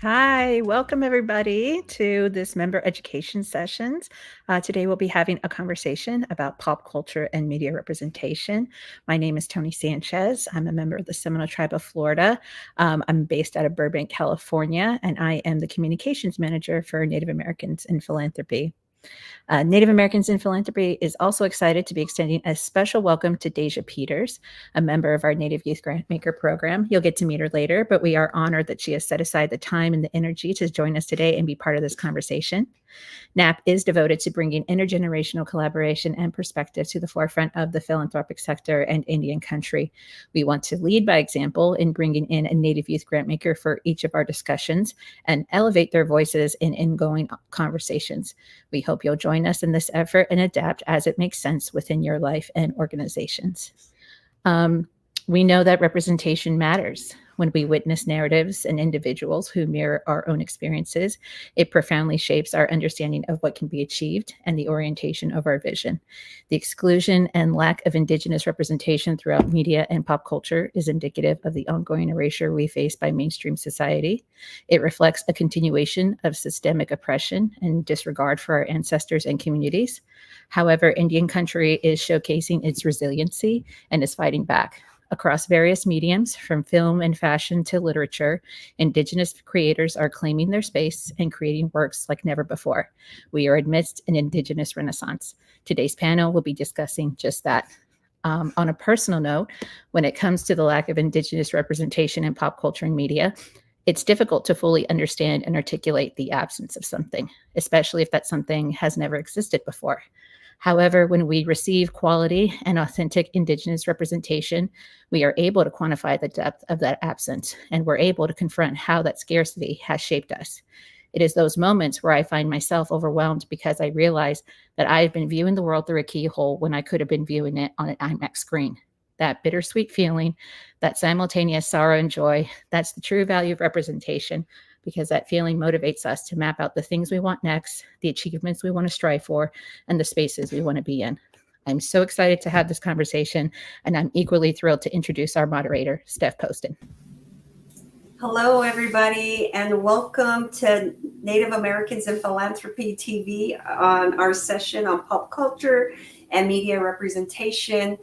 Hi, welcome everybody to this member education sessions. Today we'll be having a conversation about pop culture and media representation. My name is Tony Sanchez. I'm a member of the Seminole Tribe of Florida. I'm based out of Burbank, California, and I am the communications manager for Native Americans in Philanthropy. Native Americans in Philanthropy is also excited to be extending a special welcome to Deja Peters, a member of our Native Youth Grantmaker program. You'll get to meet her later, but we are honored that she has set aside the time and the energy to join us today and be part of this conversation. NAP is devoted to bringing intergenerational collaboration and perspective to the forefront of the philanthropic sector and Indian country. We want to lead by example in bringing in a Native Youth Grantmaker for each of our discussions and elevate their voices in ingoing conversations. We hope you'll join us in this effort and adapt as it makes sense within your life and organizations. We know that representation matters. When we witness narratives and individuals who mirror our own experiences, it profoundly shapes our understanding of what can be achieved and the orientation of our vision. The exclusion and lack of Indigenous representation throughout media and pop culture is indicative of the ongoing erasure we face by mainstream society. It reflects a continuation of systemic oppression and disregard for our ancestors and communities. However, Indian country is showcasing its resiliency and is fighting back. Across various mediums, from film and fashion to literature, Indigenous creators are claiming their space and creating works like never before. We are amidst an Indigenous renaissance. Today's panel will be discussing just that. On a personal note, when it comes to the lack of Indigenous representation in pop culture and media, it's difficult to fully understand and articulate the absence of something, especially if that something has never existed before. However, when we receive quality and authentic Indigenous representation, we are able to quantify the depth of that absence, and we're able to confront how that scarcity has shaped us. It is those moments where I find myself overwhelmed because I realize that I've been viewing the world through a keyhole when I could have been viewing it on an IMAX screen. That bittersweet feeling, that simultaneous sorrow and joy, that's the true value of representation, because that feeling motivates us to map out the things we want next, the achievements we want to strive for, and the spaces we want to be in. I'm so excited to have this conversation, and I'm equally thrilled to introduce our moderator, Steph Poston. Hello, everybody, and welcome to Native Americans in Philanthropy TV on our session on pop culture and media representation.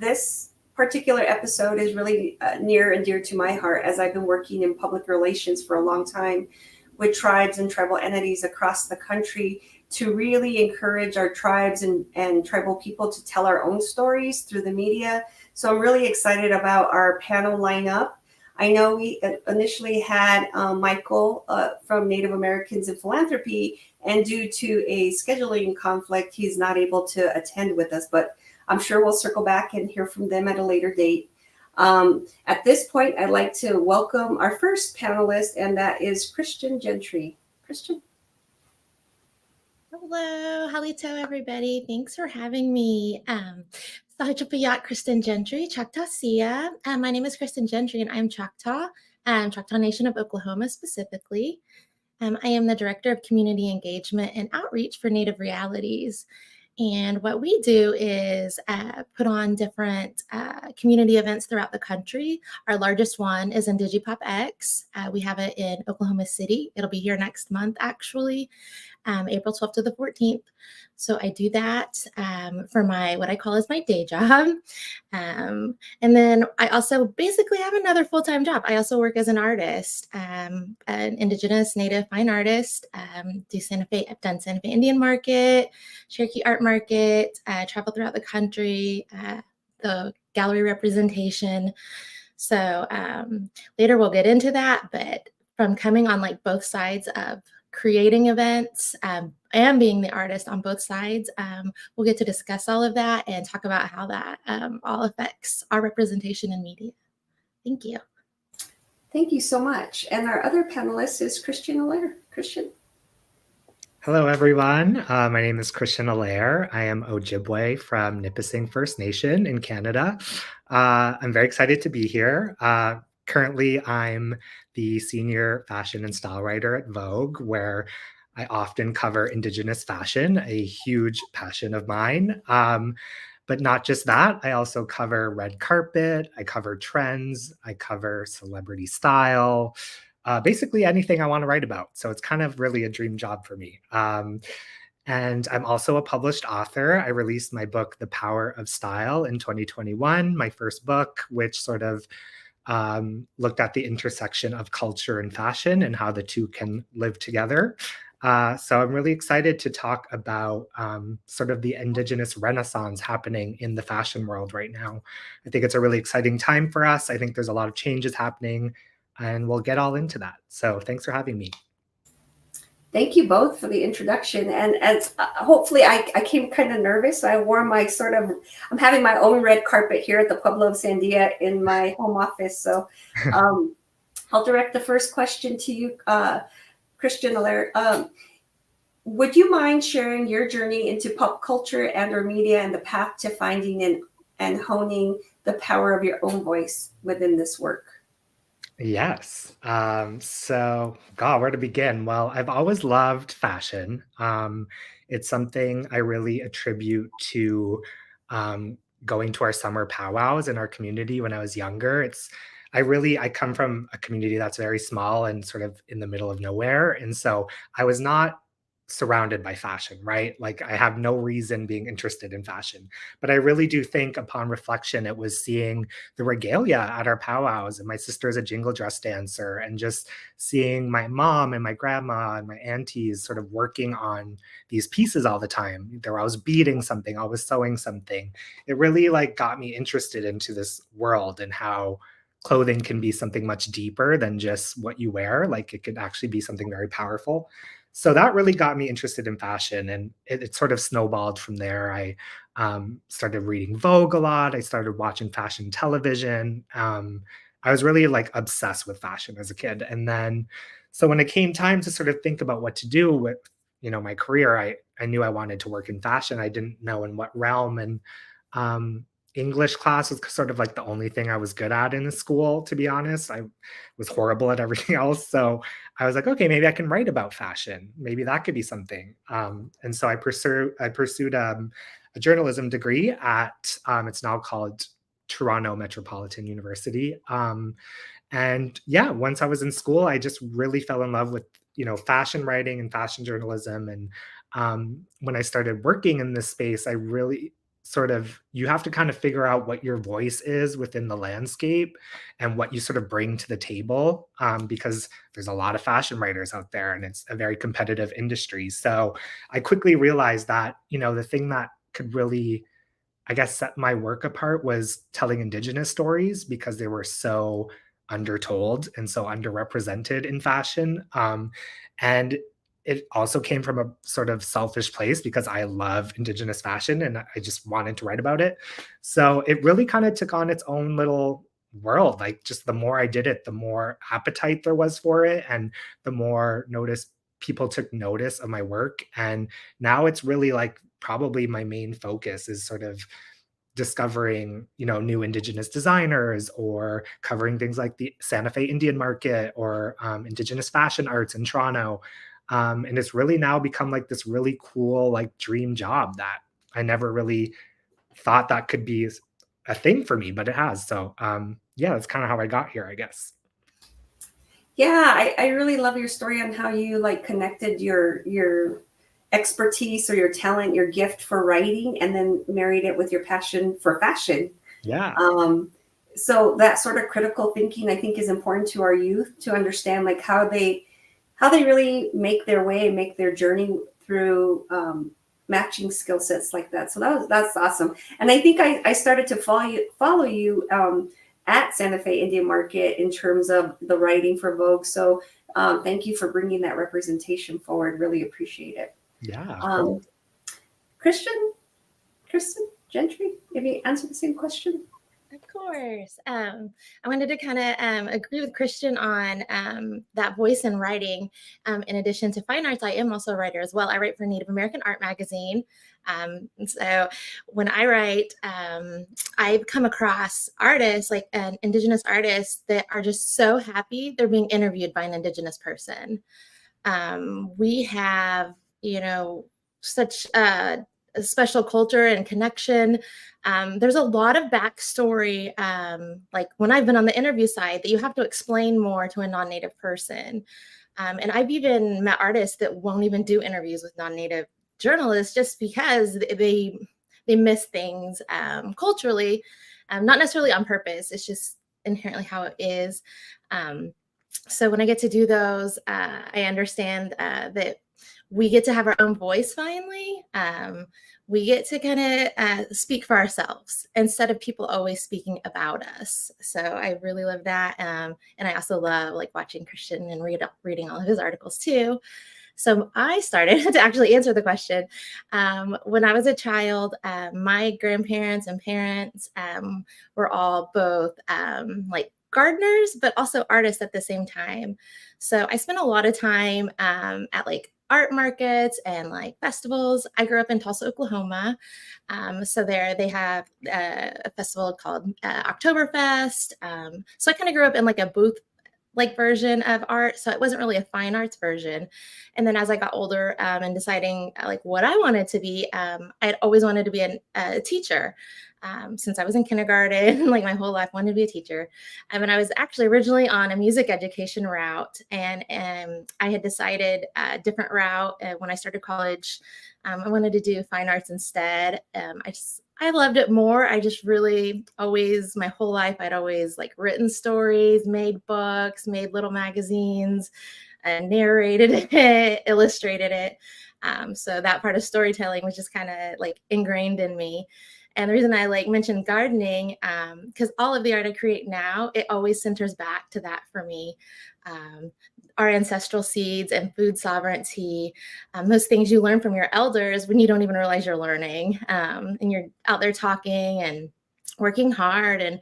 This particular episode is really near and dear to my heart, as I've been working in public relations for a long time with tribes and tribal entities across the country to really encourage our tribes and tribal people to tell our own stories through the media. So I'm really excited about our panel lineup. I know we initially had Michael from Native Americans in Philanthropy, and due to a scheduling conflict, he's not able to attend with us, but I'm sure we'll circle back and hear from them at a later date. At this point, I'd like to welcome our first panelist, and that is Kristin Gentry. Kristin? Hello, halito, everybody. Thanks for having me. Kristin Gentry, Choctaw Sia. My name is Kristin Gentry, and I'm Choctaw, Choctaw Nation of Oklahoma specifically. I am the Director of Community Engagement and Outreach for Native Realities. And what we do is put on different community events throughout the country. Our largest one is IndigiPopX. We have it in Oklahoma City. It'll be here next month, actually, April 12th to the 14th. So I do that for what I call is my day job. And then I also basically have another full-time job. I also work as an artist, an Indigenous Native fine artist. I've done Santa Fe Indian Market, Cherokee Art Market, travel throughout the country, the gallery representation. So later we'll get into that, but from coming on like both sides of creating events and being the artist on both sides, we'll get to discuss all of that and talk about how that all affects our representation in media. Thank you. Thank you so much. And our other panelist is Kristin Allaire. Kristin. Hello, everyone. My name is Kristin Allaire. I am Ojibwe from Nipissing First Nation in Canada. I'm very excited to be here. Currently, I'm the senior fashion and style writer at Vogue, where I often cover Indigenous fashion, a huge passion of mine. But not just that, I also cover red carpet, I cover trends, I cover celebrity style, basically anything I want to write about. So it's kind of really a dream job for me. And I'm also a published author. I released my book, The Power of Style, in 2021, my first book, which sort of looked at the intersection of culture and fashion and how the two can live together. So I'm really excited to talk about sort of the Indigenous renaissance happening in the fashion world right now. I think it's a really exciting time for us. I think there's a lot of changes happening, and we'll get all into that. So thanks for having me. Thank you both for the introduction. And as hopefully I came kind of nervous. So I wore my I'm having my own red carpet here at the Pueblo of Sandia in my home office. So I'll direct the first question to you, Kristin, Allaire. Would you mind sharing your journey into pop culture and or media and the path to finding and honing the power of your own voice within this work? Yes. So, God, where to begin? Well, I've always loved fashion. It's something I really attribute to going to our summer powwows in our community when I was younger. I come from a community that's very small and sort of in the middle of nowhere. And so I was not surrounded by fashion, right? Like I have no reason being interested in fashion. But I really do think upon reflection, it was seeing the regalia at our powwows, and my sister's a jingle dress dancer, and just seeing my mom and my grandma and my aunties sort of working on these pieces all the time. Either I was beading something, I was sewing something. It really like got me interested into this world and how clothing can be something much deeper than just what you wear. Like it could actually be something very powerful. So that really got me interested in fashion, and it sort of snowballed from there. I started reading Vogue a lot. I started watching fashion television. I was really like obsessed with fashion as a kid. And then, so when it came time to sort of think about what to do with, my career, I knew I wanted to work in fashion. I didn't know in what realm. And um, English class was sort of like the only thing I was good at in the school, to be honest. I was horrible at everything else. So I was like, okay, maybe I can write about fashion. Maybe that could be something. And so I pursued a journalism degree at it's now called Toronto Metropolitan University. And yeah, once I was in school, I just really fell in love with fashion writing and fashion journalism. And when I started working in this space, I really sort of you have to kind of figure out what your voice is within the landscape and what you sort of bring to the table, because there's a lot of fashion writers out there and it's a very competitive industry. So I quickly realized that the thing that could really, I guess, set my work apart was telling Indigenous stories, because they were so undertold and so underrepresented in fashion. And it also came from a sort of selfish place because I love Indigenous fashion and I just wanted to write about it. So it really kind of took on its own little world. Like just the more I did it, the more appetite there was for it, and the more notice people took notice of my work. And now it's really like probably my main focus is sort of discovering new Indigenous designers, or covering things like the Santa Fe Indian Market, or Indigenous fashion arts in Toronto. And it's really now become like this really cool like dream job that I never really thought that could be a thing for me, but it has. So yeah, that's kind of how I got here, I guess. Yeah, I really love your story on how you like connected your expertise or your talent, your gift for writing, and then married it with your passion for fashion. Yeah. So that sort of critical thinking, I think, is important to our youth to understand like how they really make their way, make their journey through matching skill sets like that. So that's awesome. And I think I started to follow you at Santa Fe Indian Market in terms of the writing for Vogue. So thank you for bringing that representation forward. Really appreciate it. Yeah. Kristin Gentry, have you answered the same question? Of course. I wanted to kind of agree with Christian on that voice in writing. In addition to fine arts, I am also a writer as well. I write for Native American Art Magazine. And so when I write, I've come across artists, like Indigenous artists, that are just so happy they're being interviewed by an Indigenous person. We have, such a special culture and connection. There's a lot of backstory, like when I've been on the interview side, that you have to explain more to a non-native person. And I've even met artists that won't even do interviews with non-native journalists just because they miss things culturally, not necessarily on purpose. It's just inherently how it is. So when I get to do those, I understand that we get to have our own voice finally. We get to kind of speak for ourselves instead of people always speaking about us. So I really love that. And I also love like watching Christian and reading all of his articles too. So I started to actually answer the question. When I was a child, my grandparents and parents were all both like gardeners, but also artists at the same time. So I spent a lot of time at like art markets and like festivals. I grew up in Tulsa, Oklahoma. So there they have a festival called Oktoberfest. So I kind of grew up in like a booth like version of art. So it wasn't really a fine arts version. And then as I got older and deciding like what I wanted to be, I'd always wanted to be a teacher. Since I was in kindergarten, like my whole life, wanted to be a teacher. And I was actually originally on a music education route, and I had decided a different route when I started college. I wanted to do fine arts instead. I loved it more. I just really always, my whole life, I'd always like written stories, made books, made little magazines, and narrated it, illustrated it. So that part of storytelling was just kind of like ingrained in me. And the reason I like mentioned gardening, because all of the art I create now, it always centers back to that for me. Our ancestral seeds and food sovereignty, those things you learn from your elders when you don't even realize you're learning. And you're out there talking and working hard and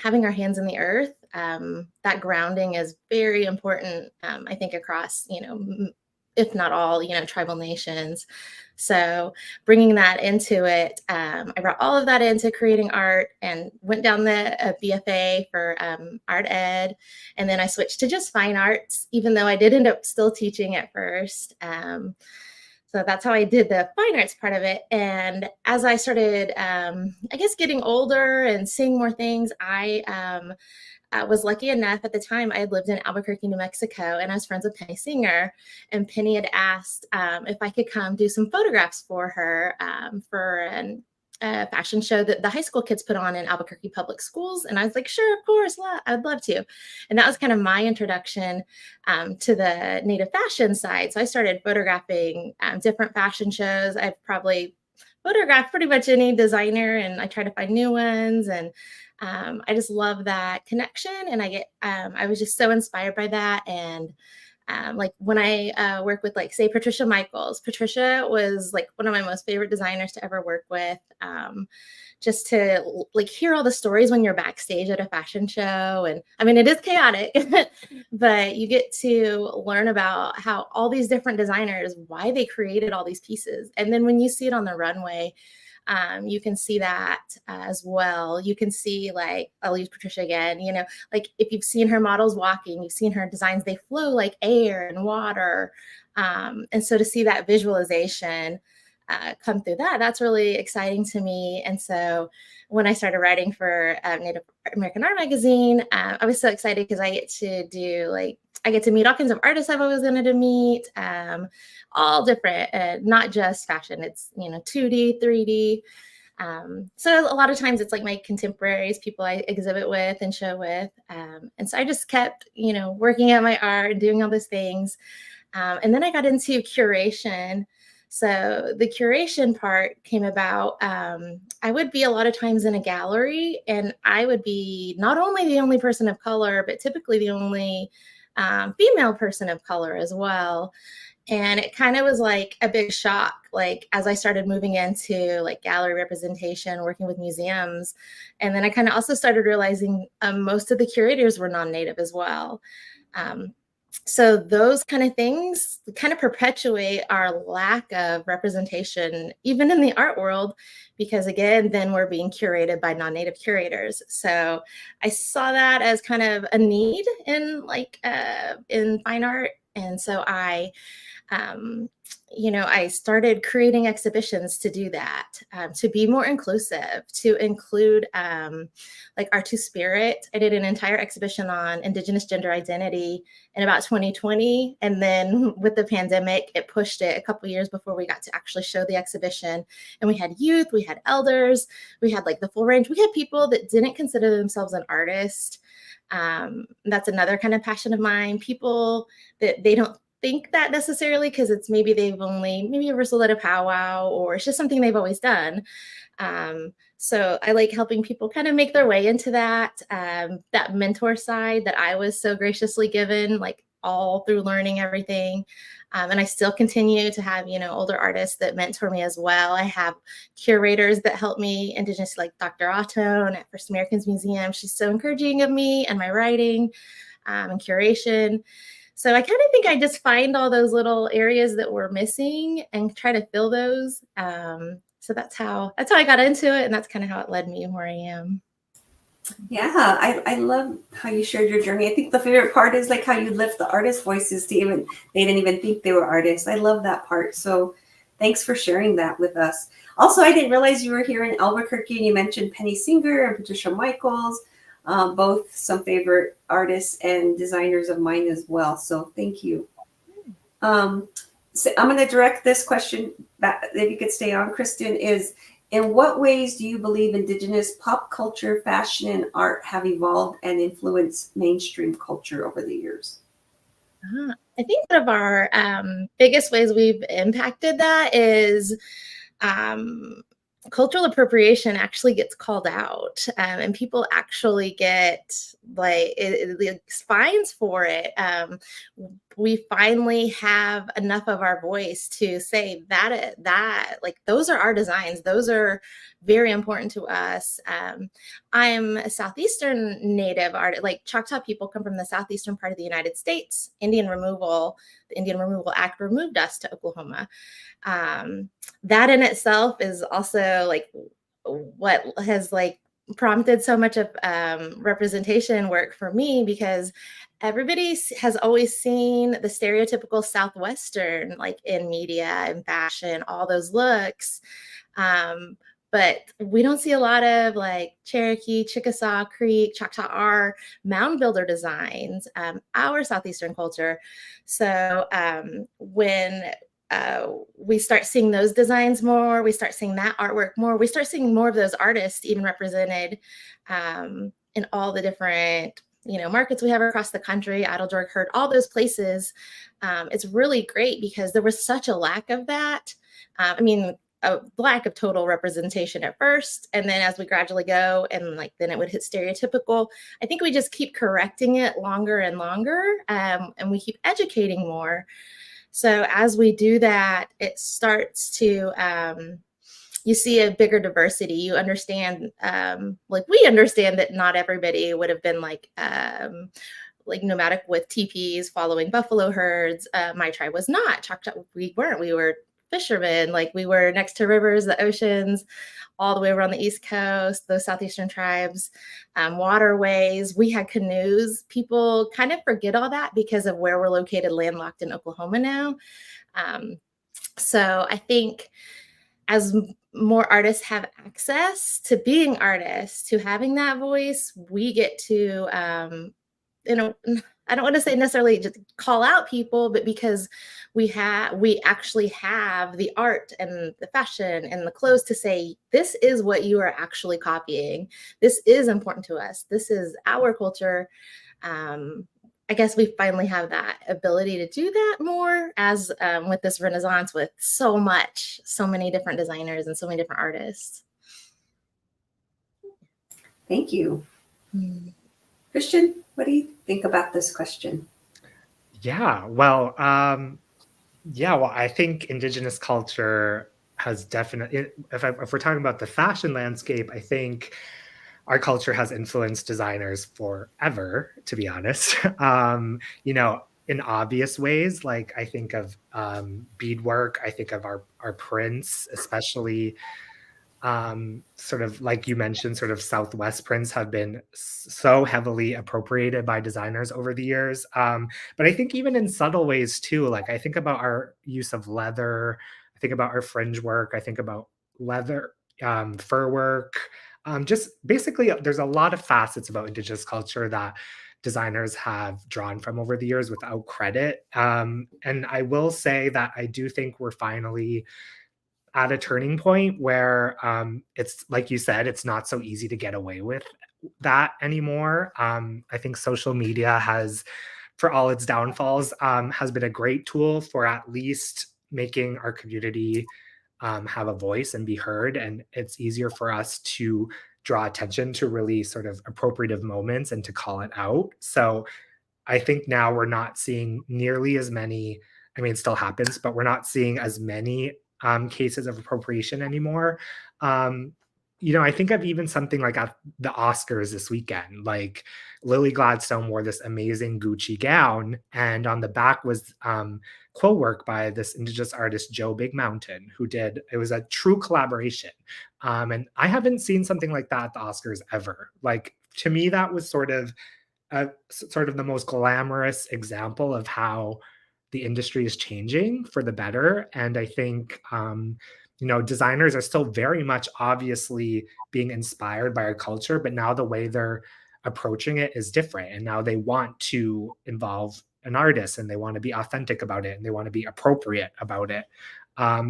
having our hands in the earth. That grounding is very important, I think, across, if not all, tribal nations. So bringing that into it, I brought all of that into creating art and went down the BFA for art ed. And then I switched to just fine arts, even though I did end up still teaching at first. So that's how I did the fine arts part of it. And as I started, I guess, getting older and seeing more things, I was lucky enough at the time. I had lived in Albuquerque, New Mexico, and I was friends with Penny Singer. And Penny had asked if I could come do some photographs for her for a fashion show that the high school kids put on in Albuquerque public schools. And I was like, sure, of course, I'd love to. And that was kind of my introduction to the Native fashion side. So I started photographing different fashion shows. I've probably photographed pretty much any designer, and I try to find new ones. And I just love that connection. And I was just so inspired by that. And like when I work with, like, say, Patricia Michaels. Patricia was like one of my most favorite designers to ever work with. Just to like hear all the stories when you're backstage at a fashion show. And I mean, it is chaotic, but you get to learn about how all these different designers, why they created all these pieces. And then when you see it on the runway, you can see that as well. You can see, like, I'll use Patricia again, like if you've seen her models walking, you've seen her designs, they flow like air and water. And so to see that visualization come through that's really exciting to me. And so when I started writing for Native American Art Magazine, I was so excited because I get to meet all kinds of artists I've always wanted to meet, all different, not just fashion. It's, 2D, 3D. So a lot of times it's like my contemporaries, people I exhibit with and show with. And so I just kept, working at my art and doing all those things. And then I got into curation. So the curation part came about. I would be a lot of times in a gallery, and I would be not only the only person of color, but typically the only female person of color as well. And it kind of was like a big shock, like as I started moving into like gallery representation, working with museums. And then I kind of also started realizing most of the curators were non-Native as well. So those kind of things kind of perpetuate our lack of representation, even in the art world, because again, then we're being curated by non-Native curators. So I saw that as kind of a need in in fine art. And so I started creating exhibitions to do that, to be more inclusive, to include like our two spirit. I did an entire exhibition on Indigenous gender identity in about 2020. And then with the pandemic, it pushed it a couple years before we got to actually show the exhibition. And we had youth, we had elders, we had like the full range. We had people that didn't consider themselves an artist. That's another kind of passion of mine. People that they don't think that necessarily because it's maybe maybe ever sold at a powwow, or it's just something they've always done. So I like helping people kind of make their way into that mentor side that I was so graciously given, like all through learning everything. And I still continue to have, older artists that mentor me as well. I have curators that help me, Indigenous, like Dr. Otto at First Americans Museum. She's so encouraging of me and my writing and curation. So I kind of think I just find all those little areas that we're missing and try to fill those. So that's how I got into it, and that's kind of how it led me where I am. Yeah, I love how you shared your journey. I think the favorite part is like how you lift the artist voices they didn't even think they were artists. I love that part. So thanks for sharing that with us. Also, I didn't realize you were here in Albuquerque, and you mentioned Penny Singer and Patricia Michaels. Both some favorite artists and designers of mine as well. So thank you. So I'm going to direct this question back, if you could stay on, Kristin, is in what ways do you believe Indigenous pop culture, fashion, and art have evolved and influenced mainstream culture over the years? I think one of our biggest ways we've impacted that is cultural appropriation actually gets called out, and people actually get fines for it. We finally have enough of our voice to say that like those are our designs. Those are very important to us. I'm a Southeastern Native artist. Like Choctaw people come from the southeastern part of the United States. The Indian Removal Act removed us to Oklahoma. That in itself is also like what has like prompted so much of representation work for me, because everybody has always seen the stereotypical Southwestern, like in media and fashion, all those looks. But we don't see a lot of like Cherokee, Chickasaw, Creek, Choctaw are mound builder designs, our Southeastern culture. So when we start seeing those designs more, we start seeing that artwork more, we start seeing more of those artists even represented in all the different markets we have across the country, Idlejoy, Herd, all those places. It's really great because there was such a lack of that. A lack of total representation at first, and then as we gradually go, and then it would hit stereotypical. I think we just keep correcting it longer and longer, and we keep educating more. So as we do that, it starts to you see a bigger diversity. You understand, we understand that not everybody would have been like nomadic with teepees following buffalo herds. My tribe was not. Choctaw, we weren't. We were fishermen. Like we were next to rivers, the oceans, all the way around the East Coast, those Southeastern tribes, waterways. We had canoes. People kind of forget all that because of where we're located, landlocked in Oklahoma now. So I think as more artists have access to being artists, to having that voice, we get to, I don't want to say necessarily just call out people, but because we actually have the art and the fashion and the clothes to say, this is what you are actually copying. This is important to us. This is our culture. I guess we finally have that ability to do that more as with this renaissance with so many different designers and so many different artists. Thank you. Kristin, what do you think about this question? Yeah, well, Yeah, well, I think Indigenous culture has definitely, if we're talking about the fashion landscape, I think our culture has influenced designers forever, to be honest. In obvious ways, like I think of beadwork, I think of our prints, especially sort of like you mentioned, sort of Southwest prints have been so heavily appropriated by designers over the years. But I think even in subtle ways too, like I think about our use of leather, I think about our fringe work, I think about leather, fur work. Just basically, there's a lot of facets about Indigenous culture that designers have drawn from over the years without credit. And I will say that I do think we're finally at a turning point where it's like you said, it's not so easy to get away with that anymore. I think social media has, for all its downfalls, has been a great tool for at least making our community have a voice and be heard. And it's easier for us to draw attention to really sort of appropriative moments and to call it out. So I think now we're not seeing nearly as many. I mean, it still happens, but we're not seeing as many cases of appropriation anymore. Um, I think of even something like at the Oscars this weekend. Like Lily Gladstone wore this amazing Gucci gown, and on the back was quill work by this Indigenous artist Joe Big Mountain, who did. It was a true collaboration, and I haven't seen something like that at the Oscars ever. Like to me, that was sort of the most glamorous example of how the industry is changing for the better. And I think, designers are still very much obviously being inspired by our culture, but now the way they're approaching it is different. And now they want to involve an artist and they want to be authentic about it and they want to be appropriate about it.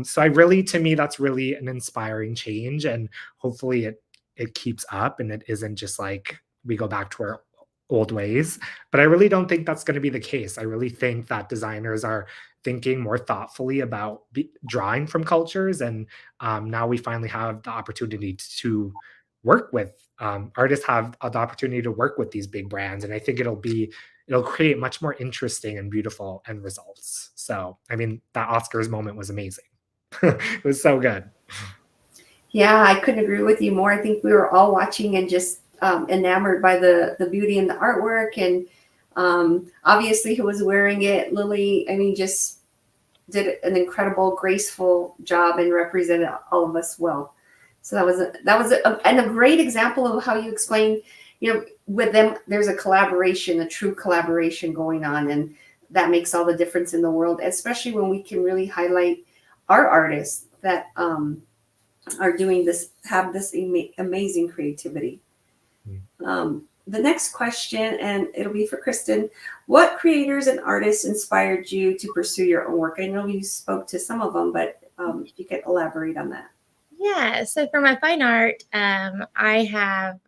So to me, that's really an inspiring change. And hopefully it keeps up and it isn't just like we go back to our old ways. But I really don't think that's going to be the case. I really think that designers are thinking more thoughtfully about drawing from cultures. And now we finally have the opportunity to work with artists, have the opportunity to work with these big brands. And I think it'll create much more interesting and beautiful end results. So, I mean, that Oscars moment was amazing. It was so good. Yeah, I couldn't agree with you more. I think we were all watching and just enamored by the beauty and the artwork. And obviously, who was wearing it, Lily, I mean, just did an incredible, graceful job and represented all of us well. So that was a great example of how you explain, with them, there's a collaboration, a true collaboration going on. And that makes all the difference in the world, especially when we can really highlight our artists that are doing this, have this amazing creativity. The next question, and it'll be for Kristin. What creators and artists inspired you to pursue your own work? I know you spoke to some of them, but if you could elaborate on that. Yeah, so for my fine art, I have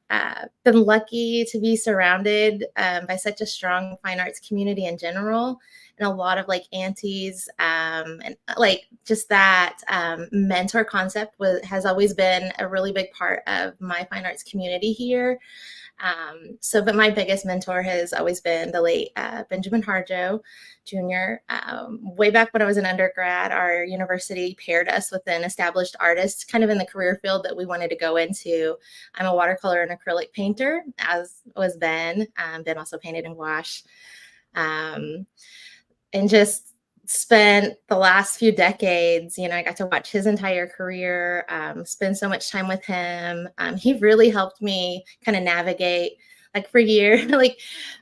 been lucky to be surrounded by such a strong fine arts community in general, and a lot of like aunties, and like just that mentor concept has always been a really big part of my fine arts community here. But my biggest mentor has always been the late Benjamin Harjo Jr. Way back when I was an undergrad, our university paired us with an established artist kind of in the career field that we wanted to go into. I'm a watercolor and acrylic painter, as was Ben. Ben also painted in gouache. And just spent the last few decades, I got to watch his entire career, spend so much time with him. He really helped me kind of navigate, like for years, like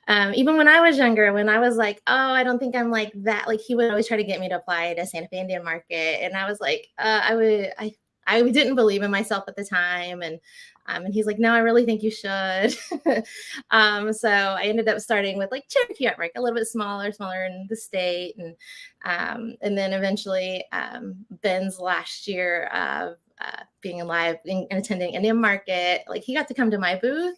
even when I was younger, when I was like, oh, I don't think I'm like that. Like he would always try to get me to apply to Santa Fe Indian Market. And I was like, I didn't believe in myself at the time. And he's like, no, I really think you should. So I ended up starting with like Cherokee art market, a little bit smaller in the state. And then eventually Ben's last year of being alive and attending Indian Market, like he got to come to my booth.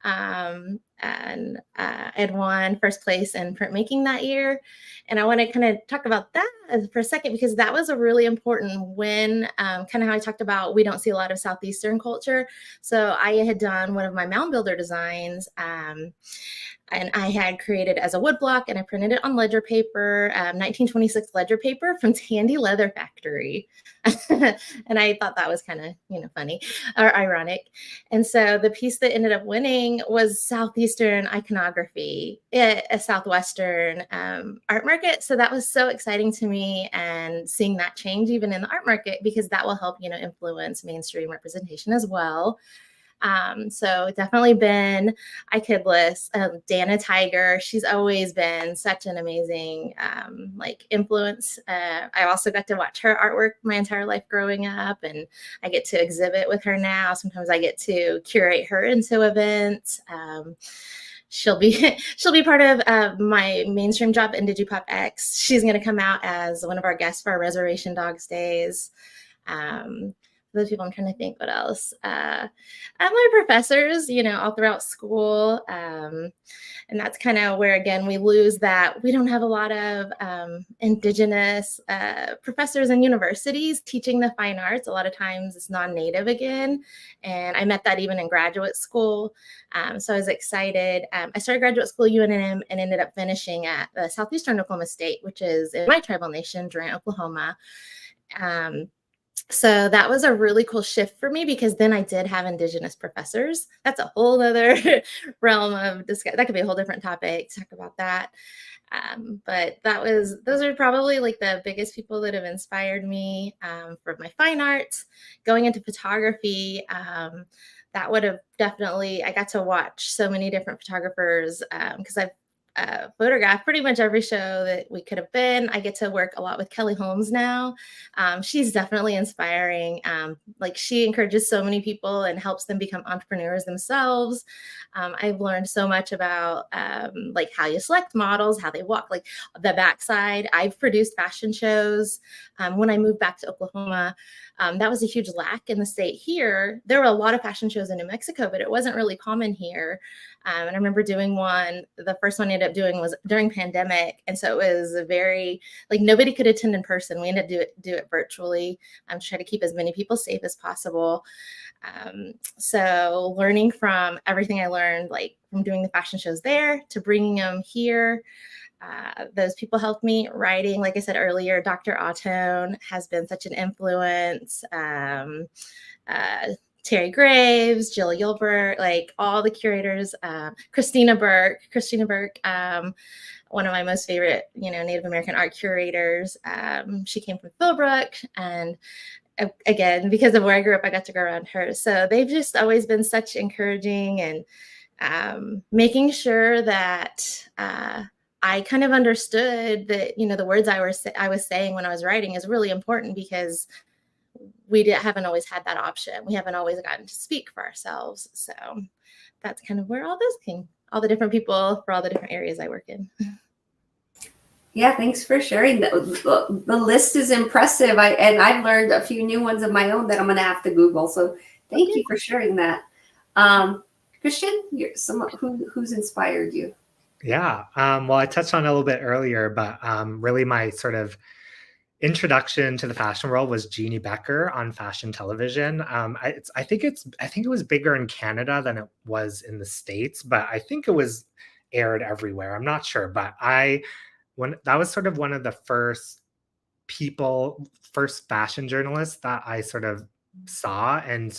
And I'd won first place in printmaking that year. And I want to kind of talk about that for a second, because that was a really important win, kind of how I talked about, we don't see a lot of Southeastern culture. So I had done one of my mound builder designs and I had created as a woodblock, and I printed it on ledger paper, 1926 ledger paper from Tandy Leather Factory. And I thought that was kind of, funny or ironic. And so the piece that ended up winning was Southeastern Iconography, a Southwestern art market. So that was so exciting to me, and seeing that change even in the art market, because that will help, influence mainstream representation as well. So definitely been, I could list Dana Tiger. She's always been such an amazing influence. I also got to watch her artwork my entire life growing up, and I get to exhibit with her now. Sometimes I get to curate her into events. She'll be part of my mainstream job, IndigiPopX. She's going to come out as one of our guests for our Reservation Dogs Days. Those people, I'm trying to think what else. My professors, all throughout school. And that's kind of where, again, we lose that. We don't have a lot of Indigenous professors in universities teaching the fine arts. A lot of times it's non-Native again. And I met that even in graduate school. So I was excited. I started graduate school at UNM and ended up finishing at the Southeastern Oklahoma State, which is in my tribal nation, Durant, Oklahoma. So that was a really cool shift for me, because then I did have Indigenous professors. That's a whole other realm of discussion. That could be a whole different topic to talk about that. But those are probably like the biggest people that have inspired me for my fine arts. Going into photography, that would have definitely, I got to watch so many different photographers because I've photographed pretty much every show that we could have been. I get to work a lot with Kelly Holmes now. She's definitely inspiring. She encourages so many people and helps them become entrepreneurs themselves. I've learned so much about how you select models, how they walk, like the backside. I've produced fashion shows. When I moved back to Oklahoma, that was a huge lack in the state here. There were a lot of fashion shows in New Mexico, but it wasn't really common here. And I remember doing one. The first one I ended up doing was during pandemic. And so it was a very, nobody could attend in person. We ended up do it virtually. I'm trying to keep as many people safe as possible. So learning from everything I learned, from doing the fashion shows there to bringing them here, those people helped me. Writing, like I said earlier, Dr. Autone has been such an influence. Terry Graves, Jill Gilbert, all the curators, Christina Burke, one of my most favorite, Native American art curators. She came from Philbrook, and again, because of where I grew up, I got to go around her. So they've just always been such encouraging, and making sure that I kind of understood that, the words I was saying when I was writing is really important, because we haven't always had that option. We haven't always gotten to speak for ourselves. So that's kind of where all the different people for all the different areas I work in. Yeah, thanks for sharing. The list is impressive. I've learned a few new ones of my own that I'm going to have to Google. So thank you for sharing that. Kristin, you're someone who's inspired you? Yeah. Well, I touched on it a little bit earlier, but really my sort of introduction to the fashion world was Jeannie Becker on fashion television. I think it was bigger in Canada than it was in the States, but I think it was aired everywhere. I'm not sure, but that was sort of one of the first fashion journalists that I sort of saw, and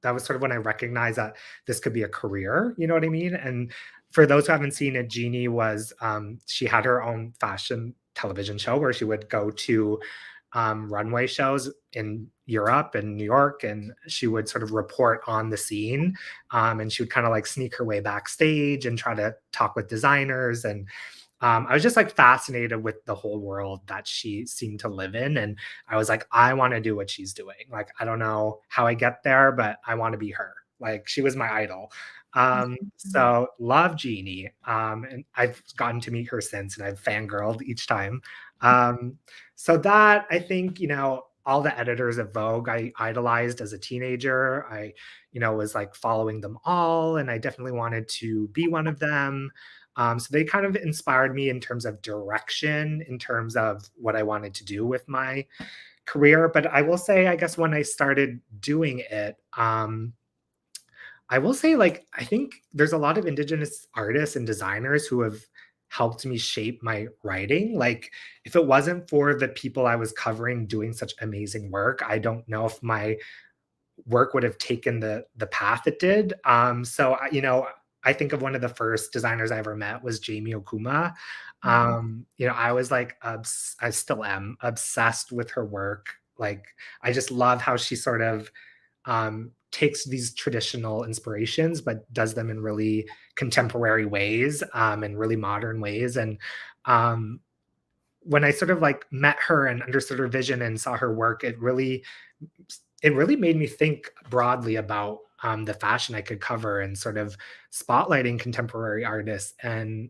that was sort of when I recognized that this could be a career. You know what I mean? And for those who haven't seen it, Jeannie was she had her own fashion television show where she would go to runway shows in Europe and New York, and she would sort of report on the scene, and she would kind of sneak her way backstage and try to talk with designers. And I was just fascinated with the whole world that she seemed to live in, and I was like, I want to do what she's doing. I don't know how I get there, but I want to be her. She was my idol. So love Jeannie. And I've gotten to meet her since, and I've fangirled each time. So that, I think, all the editors of Vogue I idolized as a teenager. I, was following them all, and I definitely wanted to be one of them. So they kind of inspired me in terms of direction, in terms of what I wanted to do with my career. But I will say, I guess when I started doing it, I will say, like, I think there's a lot of Indigenous artists and designers who have helped me shape my writing. Like, if it wasn't for the people I was covering doing such amazing work, I don't know if my work would have taken the path it did. So I think of one of the first designers I ever met was Jamie Okuma. I was like, I still am obsessed with her work. Like, I just love how she sort of takes these traditional inspirations, but does them in really contemporary ways, and really modern ways. And um, when I sort of like met her and understood her vision and saw her work, it really made me think broadly about the fashion I could cover and sort of spotlighting contemporary artists and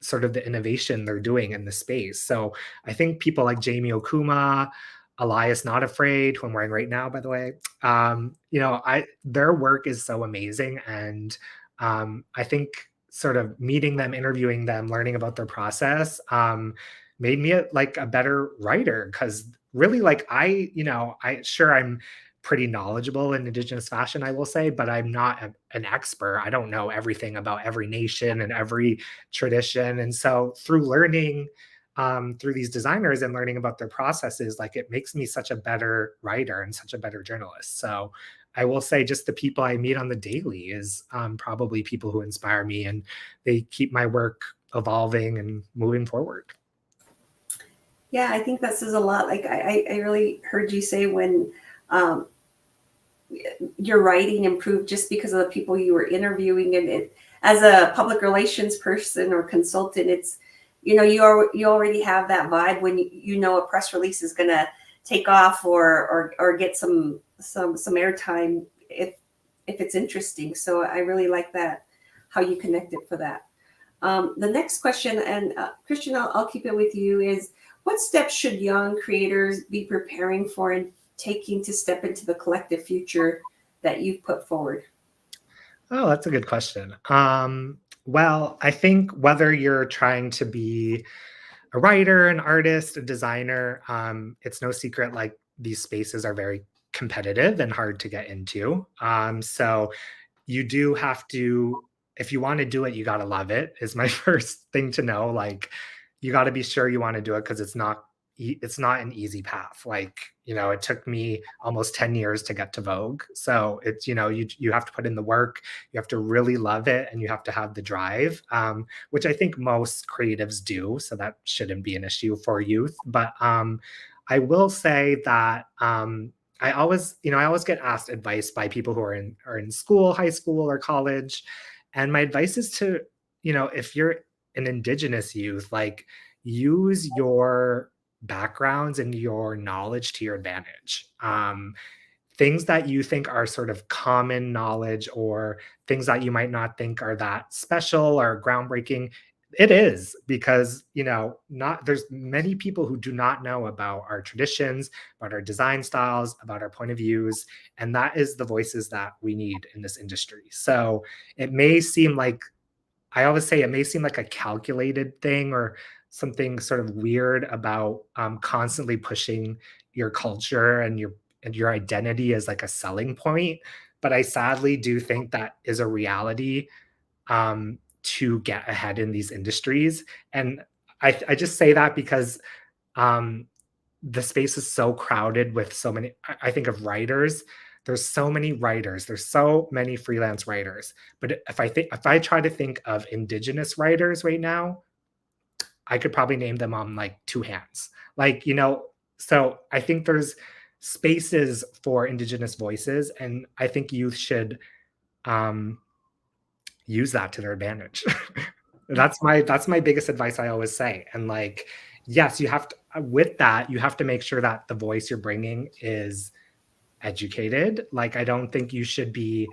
sort of the innovation they're doing in the space. So I think people like Jamie Okuma, Elias Not Afraid, who I'm wearing right now, by the way, their work is so amazing. And I think sort of meeting them, interviewing them, learning about their process made me like a better writer. Because really, like, I'm pretty knowledgeable in Indigenous fashion, I will say, but I'm not an expert. I don't know everything about every nation and every tradition. And so through learning through these designers and learning about their processes, like, it makes me such a better writer and such a better journalist. So I will say just the people I meet on the daily is probably people who inspire me, and they keep my work evolving and moving forward. Yeah, I think that says a lot. Like I really heard you say when your writing improved just because of the people you were interviewing, and as a public relations person or consultant, it's you already have that vibe when a press release is going to take off or get some airtime if it's interesting. So I really like that, how you connected for that. The next question, and Kristin, I'll keep it with you, is what steps should young creators be preparing for and taking to step into the collective future that you've put forward? Oh, that's a good question. Well, I think whether you're trying to be a writer, an artist, a designer, it's no secret, like, these spaces are very competitive and hard to get into. So you do have to, if you want to do it, you got to love it, is my first thing to know. Like, you got to be sure you want to do it, because it's not an easy path. Like, it took me almost 10 years to get to Vogue. So it's, you have to put in the work, you have to really love it, and you have to have the drive, which I think most creatives do. So that shouldn't be an issue for youth. But I will say that I always get asked advice by people who are in school, high school or college. And my advice is to, if you're an Indigenous youth, like, use your backgrounds and your knowledge to your advantage. Things that you think are sort of common knowledge, or things that you might not think are that special or groundbreaking, it is, because not there's many people who do not know about our traditions, about our design styles, about our point of views, and that is the voices that we need in this industry. So it may seem like, I always say, it may seem like a calculated thing or something sort of weird about constantly pushing your culture and your identity as like a selling point. But I sadly do think that is a reality to get ahead in these industries. And I just say that because um, the space is so crowded with so many. I think of writers. There's so many writers. There's so many freelance writers. But if I try to think of Indigenous writers right now, I could probably name them on like two hands. Like, so I think there's spaces for Indigenous voices, and I think youth should use that to their advantage. That's my biggest advice, I always say. And like, yes, you have to, with that, you have to make sure that the voice you're bringing is educated. Like, I don't think you should be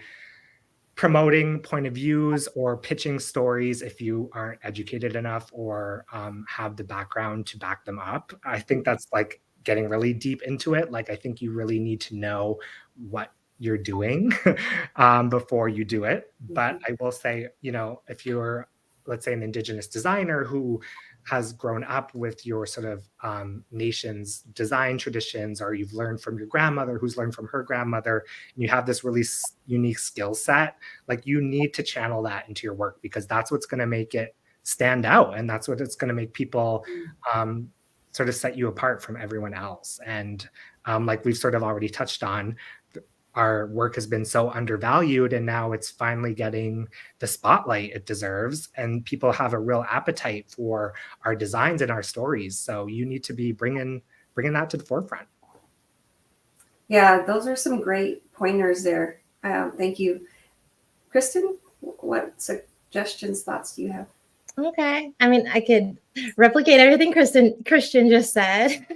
promoting point of views or pitching stories if you aren't educated enough or have the background to back them up. I think that's like getting really deep into it. Like, I think you really need to know what you're doing before you do it. But I will say, if you're, let's say, an Indigenous designer who has grown up with your sort of nation's design traditions, or you've learned from your grandmother who's learned from her grandmother, and you have this really unique skill set, like you need to channel that into your work, because that's what's going to make it stand out, and that's what it's going to make people sort of set you apart from everyone else. And like we've sort of already touched on, our work has been so undervalued, and now it's finally getting the spotlight it deserves, and people have a real appetite for our designs and our stories. So you need to be bringing that to the forefront. Yeah, those are some great pointers there. Thank you. Kristin, what suggestions, thoughts do you have? Okay. I mean, I could replicate everything Christian just said.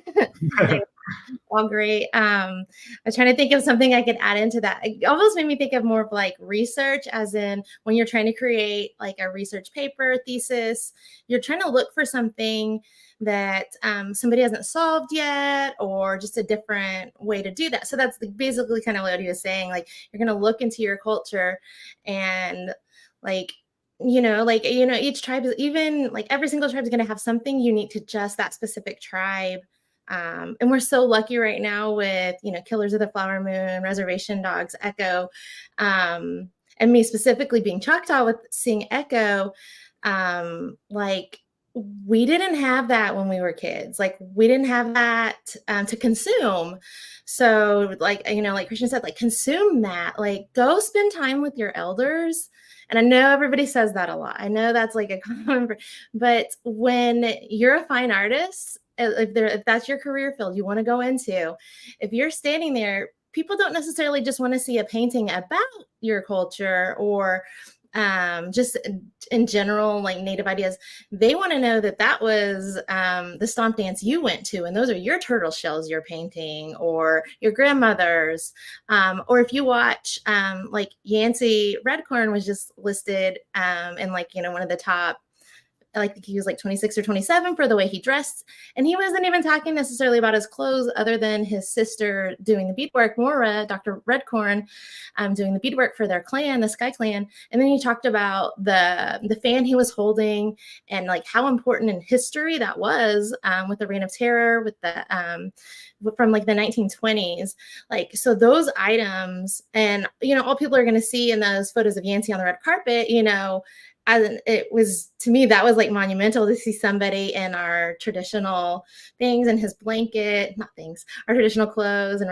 All great. I was trying to think of something I could add into that. It almost made me think of more of like research, as in when you're trying to create like a research paper, thesis, you're trying to look for something that somebody hasn't solved yet, or just a different way to do that. So that's basically kind of what he was saying. Like, you're going to look into your culture, and like, each tribe is, even like every single tribe is going to have something unique to just that specific tribe. And we're so lucky right now with, Killers of the Flower Moon, Reservation Dogs, Echo, and me specifically being Choctaw with seeing Echo. Like, we didn't have that when we were kids. Like, we didn't have that to consume. So like, like Christian said, like, consume that, like, go spend time with your elders. And I know everybody says that a lot. I know that's like a common, but when you're a fine artist, if that's your career field you want to go into, if you're standing there, people don't necessarily just want to see a painting about your culture or just in general, like Native ideas. They want to know that that was the stomp dance you went to, and those are your turtle shells you're painting, or your grandmother's. Or if you watch, like Yancey Redcorn was just listed in like, one of the top, like he was like 26 or 27 for the way he dressed. And he wasn't even talking necessarily about his clothes, other than his sister doing the beadwork, Maura, Dr. Redcorn, doing the beadwork for their clan, the Sky Clan. And then he talked about the fan he was holding, and like how important in history that was, with the Reign of Terror, with the from like the 1920s. Like, so those items, and all people are going to see in those photos of Yancey on the red carpet, it was, to me, that was like monumental to see somebody in our traditional things, and his blanket, our traditional clothes and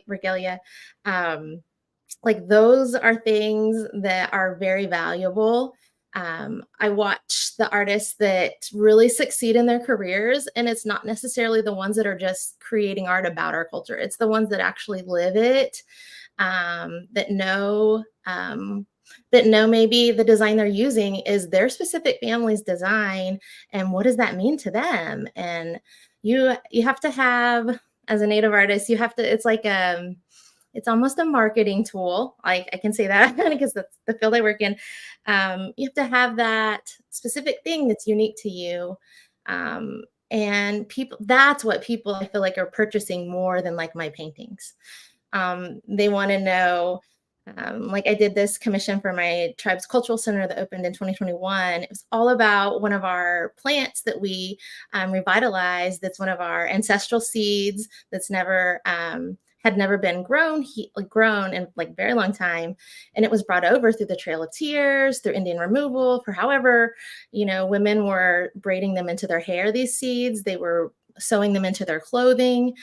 regalia. Like, those are things that are very valuable. I watch the artists that really succeed in their careers, and it's not necessarily the ones that are just creating art about our culture. It's the ones that actually live it, that know maybe the design they're using is their specific family's design, and what does that mean to them. And you have to have, as a Native artist, it's like it's almost a marketing tool. I can say that because that's the field I work in. You have to have that specific thing that's unique to you. And that's what people, I feel like, are purchasing more than like my paintings. They want to know, like I did this commission for my tribe's cultural center that opened in 2021. It was all about one of our plants that we revitalized. That's one of our ancestral seeds that's had never been grown in like a very long time. And it was brought over through the Trail of Tears, through Indian removal, for however, women were braiding them into their hair, these seeds. They were sewing them into their clothing.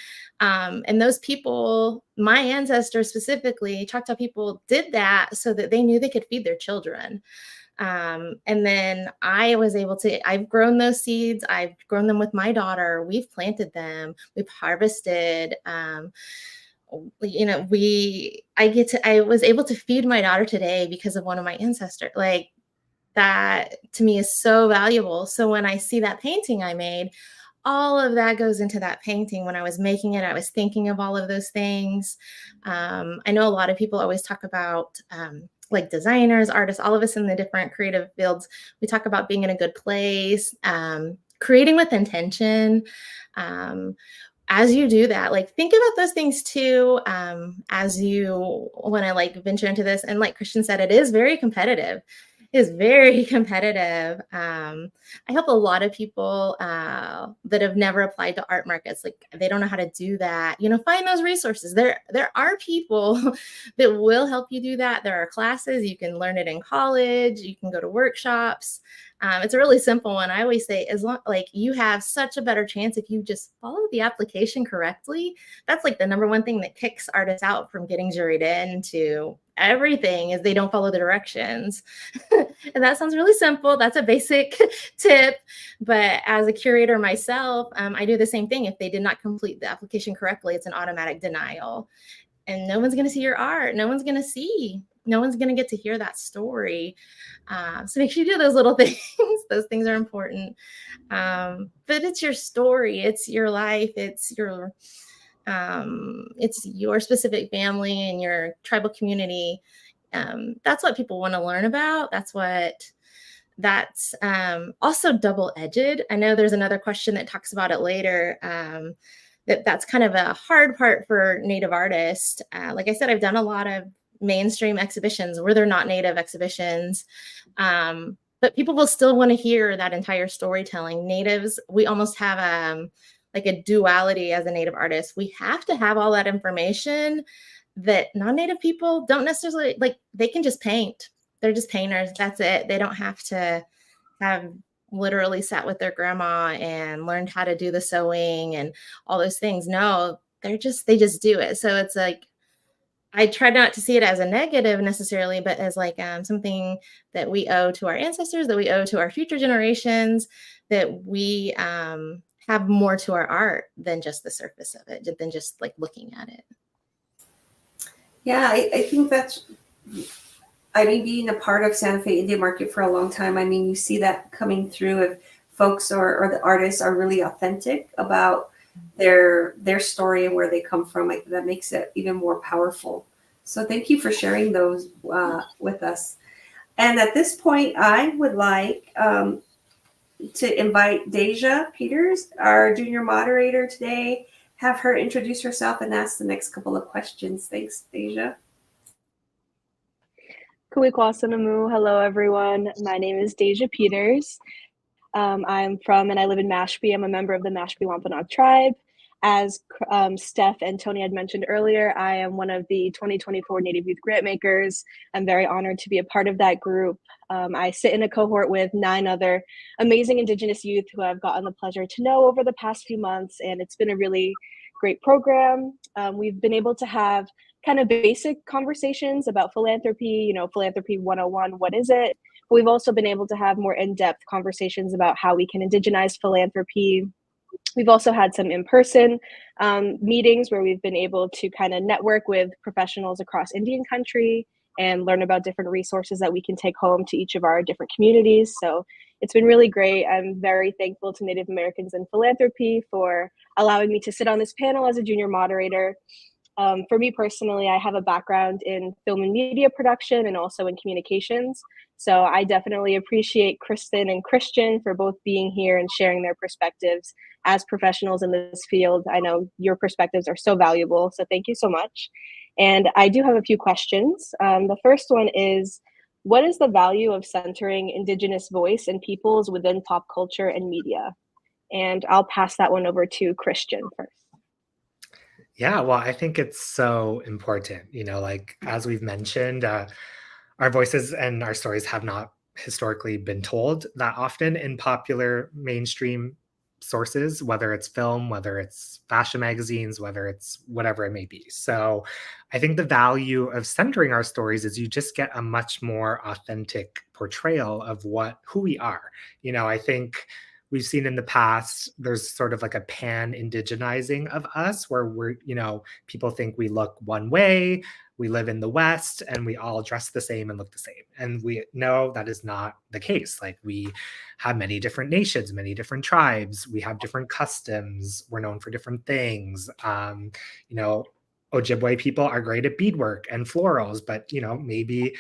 And those people, my ancestors specifically, Choctaw people, did that so that they knew they could feed their children. And then I've grown those seeds. I've grown them with my daughter. We've planted them. We've harvested. I was able to feed my daughter today because of one of my ancestors. Like, that to me is so valuable. So when I see that painting I made, all of that goes into that painting. When I was making it, I was thinking of all of those things. I know a lot of people always talk about, like designers, artists, all of us in the different creative fields, we talk about being in a good place, creating with intention. As you do that, like, think about those things too, as you want to like venture into this. And like Christian said, it is very competitive. is very competitive. I help a lot of people that have never applied to art markets. Like they don't know how to do that. Find those resources. There are people that will help you do that. There are classes. You can learn it in college. You can go to workshops. It's a really simple one. I always say, as long like you have such a better chance if you just follow the application correctly. That's like the number one thing that kicks artists out from getting juried into everything is they don't follow the directions. And that sounds really simple. That's a basic tip. But as a curator myself, I do the same thing. If they did not complete the application correctly, it's an automatic denial. And no one's going to see your art. No one's going to get to hear that story. So make sure you do those little things. Those things are important. But it's your story. It's your life. It's your specific family and your tribal community. That's what people want to learn about. That's also double-edged. I know there's another question that talks about it later. That's kind of a hard part for Native artists. Like I said, I've done a lot of mainstream exhibitions where they're not Native exhibitions. But people will still want to hear that entire storytelling. Natives, we almost have like a duality as a Native artist. We have to have all that information that non-Native people don't necessarily, like they can just paint. They're just painters. That's it. They don't have to have literally sat with their grandma and learned how to do the sewing and all those things. No, they just do it. So it's like, I try not to see it as a negative necessarily, but as like something that we owe to our ancestors, that we owe to our future generations, that we have more to our art than just the surface of it, than just like looking at it. Yeah, I think being a part of Santa Fe Indian Market for a long time, you see that coming through if folks or the artists are really authentic about their story and where they come from. That makes it even more powerful. So thank you for sharing those with us. And at this point, I would like to invite Deja Peters, our junior moderator today, have her introduce herself and ask the next couple of questions. Thanks, Deja. Kuikwasanamu. Hello, everyone. My name is Deja Peters. I'm from and I live in Mashpee. I'm a member of the Mashpee Wampanoag tribe. As Steph and Tony had mentioned earlier, I am one of the 2024 Native Youth Grantmakers. I'm very honored to be a part of that group. I sit in a cohort with 9 other amazing Indigenous youth who I've gotten the pleasure to know over the past few months, and it's been a really great program. We've been able to have kind of basic conversations about philanthropy, philanthropy 101, what is it? But we've also been able to have more in-depth conversations about how we can indigenize philanthropy. We've also had some in-person meetings where we've been able to kind of network with professionals across Indian country and learn about different resources that we can take home to each of our different communities. So it's been really great. I'm very thankful to Native Americans in Philanthropy for allowing me to sit on this panel as a junior moderator. For me personally, I have a background in film and media production and also in communications. So I definitely appreciate Kristin and Christian for both being here and sharing their perspectives as professionals in this field. I know your perspectives are so valuable, so thank you so much. And I do have a few questions. The first one is, what is the value of centering Indigenous voice and peoples within pop culture and media? And I'll pass that one over to Christian first. Yeah, well, I think it's so important, like as we've mentioned, our voices and our stories have not historically been told that often in popular mainstream sources, whether it's film, whether it's fashion magazines, whether it's whatever it may be. So I think the value of centering our stories is you just get a much more authentic portrayal of who we are. I think we've seen in the past, there's sort of like a pan-indigenizing of us where people think we look one way, we live in the West, and we all dress the same and look the same. And we know that is not the case. Like we have many different nations, many different tribes. We have different customs. We're known for different things. Ojibwe people are great at beadwork and florals, but maybe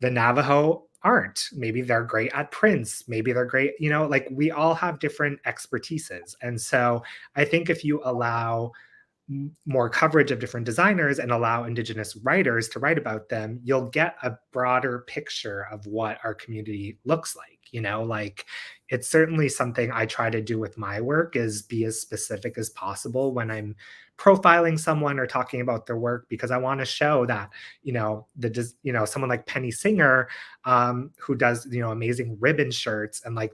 the Navajo aren't. Maybe they're great at prints. Maybe they're great, like we all have different expertises. And so I think if you allow more coverage of different designers and allow Indigenous writers to write about them, you'll get a broader picture of what our community looks like. Like it's certainly something I try to do with my work, is be as specific as possible when I'm profiling someone or talking about their work, because I want to show that, someone like Penny Singer, who does, amazing ribbon shirts. And like,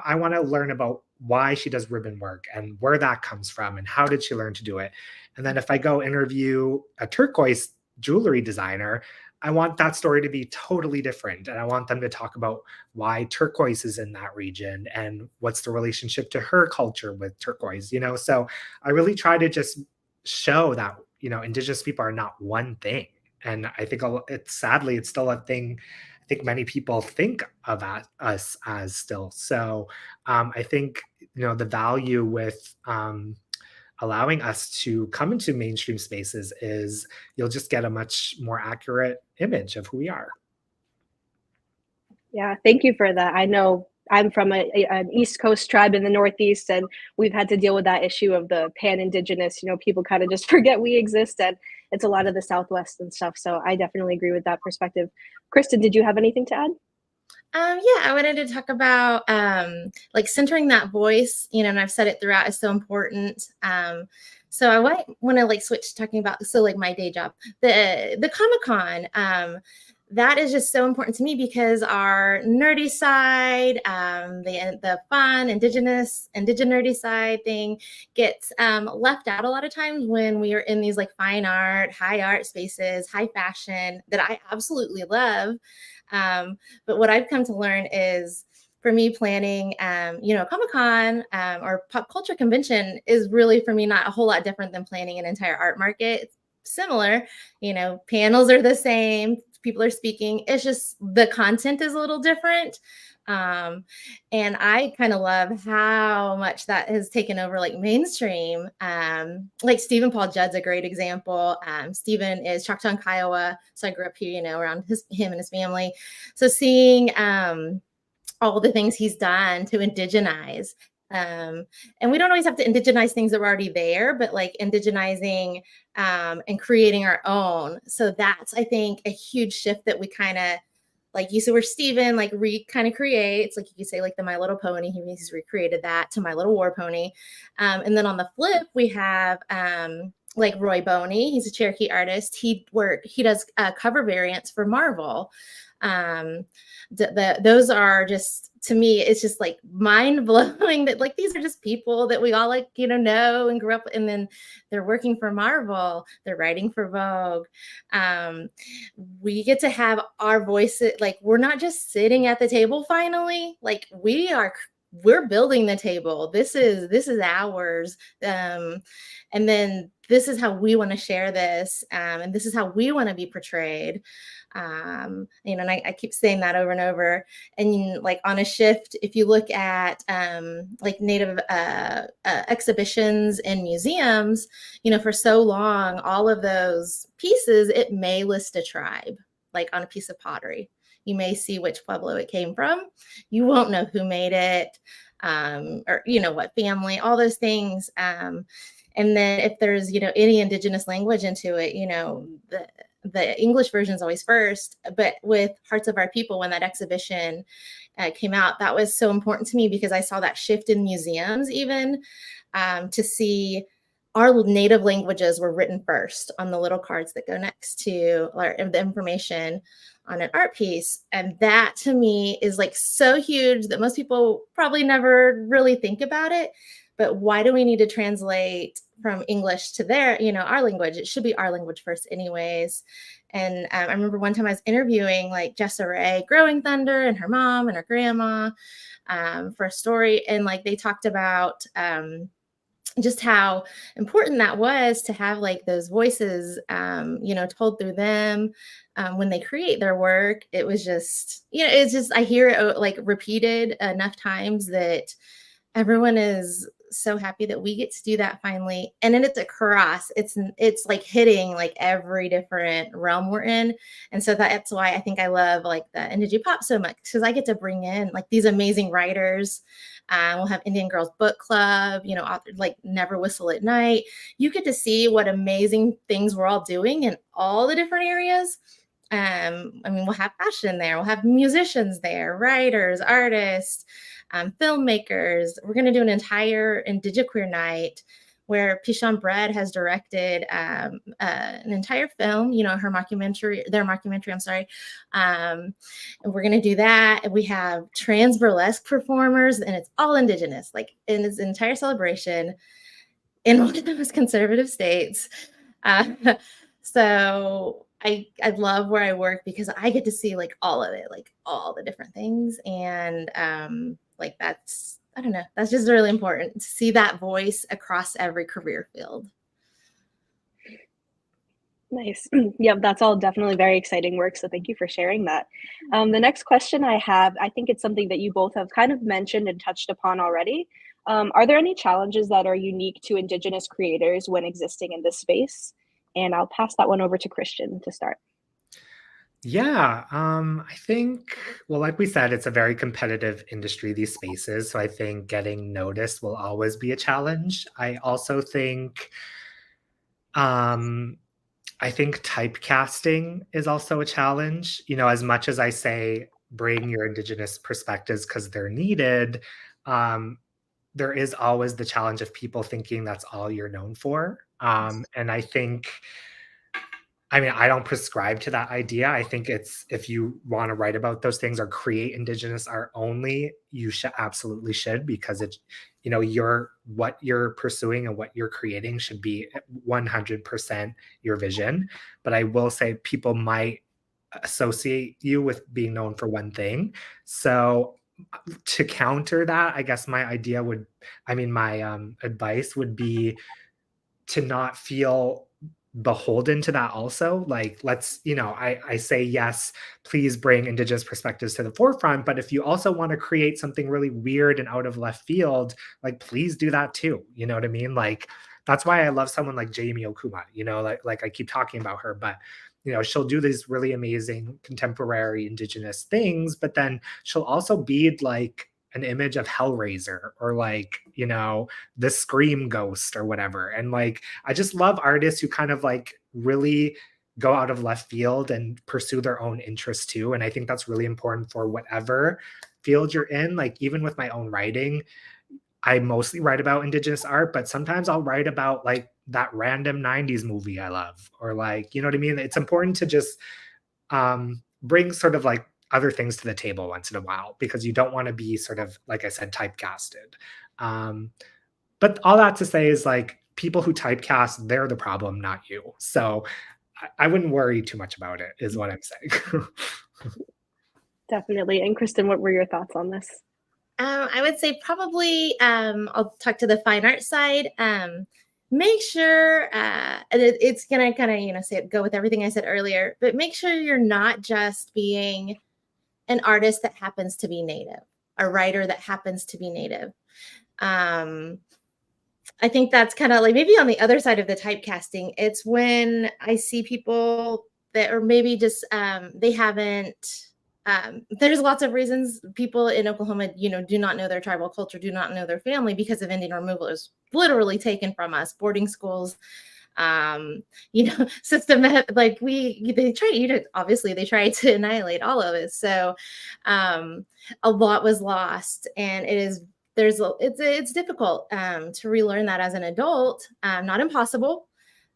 I want to learn about why she does ribbon work and where that comes from and how did she learn to do it. And then if I go interview a turquoise jewelry designer, I want that story to be totally different. And I want them to talk about why turquoise is in that region and what's the relationship to her culture with turquoise, So I really try to just show that, Indigenous people are not one thing. And I think sadly, it's still a thing I think many people think of us as still. So I think, the value with allowing us to come into mainstream spaces is you'll just get a much more accurate image of who we are. Yeah, thank you for that. I know I'm from an East Coast tribe in the Northeast, and we've had to deal with that issue of the pan-Indigenous, people kind of just forget we exist, and it's a lot of the Southwest and stuff. So I definitely agree with that perspective. Kristin, did you have anything to add? Yeah, I wanted to talk about like centering that voice, and I've said it throughout, is so important. So I want to like switch to talking about, so like my day job, the Comic-Con. That is just so important to me because our nerdy side, the fun, indigenous nerdy side thing gets left out a lot of times when we are in these like fine art, high art spaces, high fashion that I absolutely love. But what I've come to learn is, for me, planning, Comic-Con or pop culture convention is really, for me, not a whole lot different than planning an entire art market. It's similar, panels are the same, people are speaking. It's just the content is a little different. And I kind of love how much that has taken over like mainstream. Like Stephen Paul Judd's a great example. Stephen is Choctaw and Kiowa. So I grew up here, around him and his family. So seeing all the things he's done to indigenize. And we don't always have to indigenize things that were already there, but like indigenizing and creating our own. So that's, I think, a huge shift that we kind of, like you said, where Stephen like kind of creates, like you could say, like the My Little Pony, he's recreated that to My Little War Pony. And then on the flip, we have like Roy Boney. He's a Cherokee artist. He does cover variants for Marvel. Those are just, to me, it's just like mind blowing that like these are just people that we all like, know and grew up, and then they're working for Marvel, they're writing for Vogue. We get to have our voices, like we're not just sitting at the table finally, like we're building the table. This is ours. And then this is how we want to share this. And this is how we want to be portrayed. And I keep saying that over and over. And like on a shift, if you look at like Native exhibitions in museums, for so long, all of those pieces, it may list a tribe, like on a piece of pottery. You may see which Pueblo it came from. You won't know who made it, or what family, all those things. And then if there's any indigenous language into it, the English version is always first. But with Hearts of Our People, when that exhibition came out, that was so important to me because I saw that shift in museums, even to see our native languages were written first on the little cards that go next to the information on an art piece. And that to me is like so huge that most people probably never really think about it. But why do we need to translate from English to our language? It should be our language first anyways. And I remember one time I was interviewing like Jessa Ray, Growing Thunder, and her mom and her grandma for a story. And like they talked about just how important that was to have like those voices, told through them when they create their work. It was just, I hear it like repeated enough times that everyone is so happy that we get to do that finally. And then it's across, it's like hitting like every different realm we're in. And so that's why I think I love like the IndigiPop so much, because I get to bring in like these amazing writers. We'll have Indian Girls Book Club, you know, author, like Never Whistle at Night. You get to see what amazing things we're all doing in all the different areas. I mean, we'll have fashion there, we'll have musicians there, writers, artists, filmmakers. We're going to do an entire IndigiQueer night where Pishon Bread has directed an entire film, you know, their mockumentary, I'm sorry. And we're going to do that. And we have trans burlesque performers, and it's all Indigenous, like in this entire celebration in one of the most conservative states. So I love where I work because I get to see like all of it, like all the different things. And like that's, I don't know, that's just really important to see that voice across every career field. Nice. Yeah, that's all definitely very exciting work. So thank you for sharing that. The next question I have, I think it's something that you both have kind of mentioned and touched upon already. Are there any challenges that are unique to Indigenous creators when existing in this space? And I'll pass that one over to Kristin to start. Yeah, I think, well, like we said, it's a very competitive industry, these spaces. So I think getting noticed will always be a challenge. I also think, I think typecasting is also a challenge. You know, as much as I say, bring your Indigenous perspectives because they're needed, there is always the challenge of people thinking that's all you're known for. And I think, I mean, I don't prescribe to that idea. I think it's, if you want to write about those things or create Indigenous art only, you absolutely should, because it's, you know, what you're pursuing and what you're creating should be 100% your vision. But I will say people might associate you with being known for one thing. So to counter that, I guess my advice would be to not feel beholden to that also. Like, let's, you know, I say, yes, please bring Indigenous perspectives to the forefront, but if you also want to create something really weird and out of left field, like, please do that too. You know what I mean? Like, that's why I love someone like Jamie Okuma, you know, like I keep talking about her, but you know, she'll do these really amazing contemporary Indigenous things, but then she'll also be like an image of Hellraiser or like, you know, the Scream Ghost or whatever. And like, I just love artists who kind of like really go out of left field and pursue their own interests too. And I think that's really important for whatever field you're in. Like, even with my own writing, I mostly write about Indigenous art, but sometimes I'll write about like that random 90s movie I love, or like, you know what I mean? It's important to just bring sort of like other things to the table once in a while, because you don't want to be sort of, like I said, typecasted. But all that to say is, like, people who typecast, they're the problem, not you. So I wouldn't worry too much about it, is what I'm saying. Definitely. And Kristin, what were your thoughts on this? I would say probably, I'll talk to the fine art side. Make sure, and it's going to kind of, you know, go with everything I said earlier, but make sure you're not just being an artist that happens to be Native, a writer that happens to be Native. I think that's kind of like maybe on the other side of the typecasting. It's when I see people that are maybe just, they haven't, there's lots of reasons people in Oklahoma, you know, do not know their tribal culture, do not know their family because of Indian removal is literally taken from us. Boarding schools, you know, systematic, like they try to annihilate all of it. So a lot was lost, and it's difficult to relearn that as an adult. Not impossible.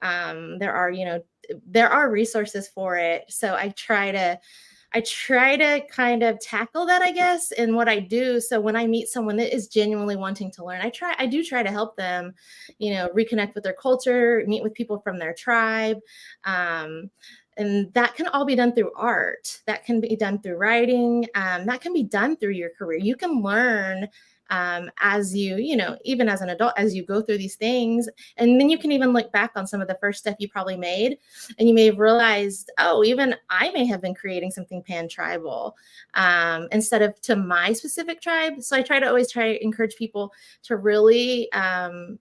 There are resources for it. So I try to kind of tackle that, I guess, in what I do. So when I meet someone that is genuinely wanting to learn, I do try to help them, you know, reconnect with their culture, meet with people from their tribe. And that can all be done through art. That can be done through writing. That can be done through your career. You can learn as even as an adult, as you go through these things. And then you can even look back on some of the first stuff you probably made, and you may have realized, oh, even I may have been creating something pan-tribal instead of to my specific tribe. So I always try to encourage people to really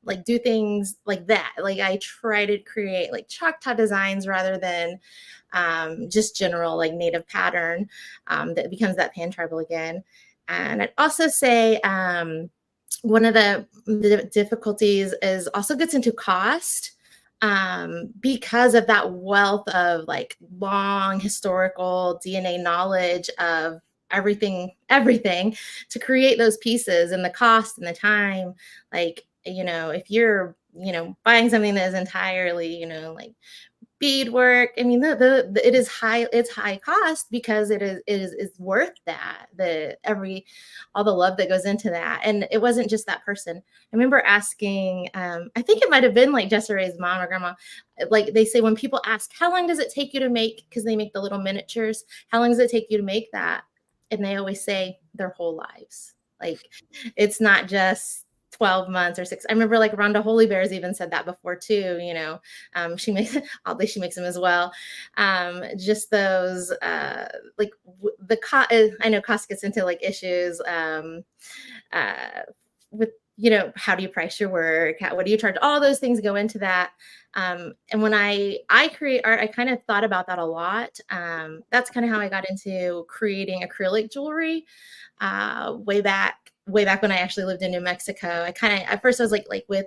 like do things like that. Like I try to create like Choctaw designs rather than just general like native pattern that becomes that pan-tribal again. And I'd also say one of the difficulties is also gets into cost because of that wealth of like long historical DNA knowledge of everything to create those pieces, and the cost and the time. Like, if you're, buying something that is entirely, like beadwork. I mean, it is high. It's high cost because it is worth that. All the love that goes into that. And it wasn't just that person. I remember asking. I think it might have been like Desiree's mom or grandma. Like they say when people ask, "How long does it take you to make?" Because they make the little miniatures. How long does it take you to make that? And they always say their whole lives. Like it's not just 12 months or 6. I remember like Rhonda Holy Bears even said that before too, she makes, oddly, she makes them as well. Just those, like the cost, I know cost gets into like issues with, how do you price your work? What do you charge? All those things go into that. And when I create art, I kind of thought about that a lot. That's kind of how I got into creating acrylic jewelry way back when I actually lived in New Mexico. At first I was like with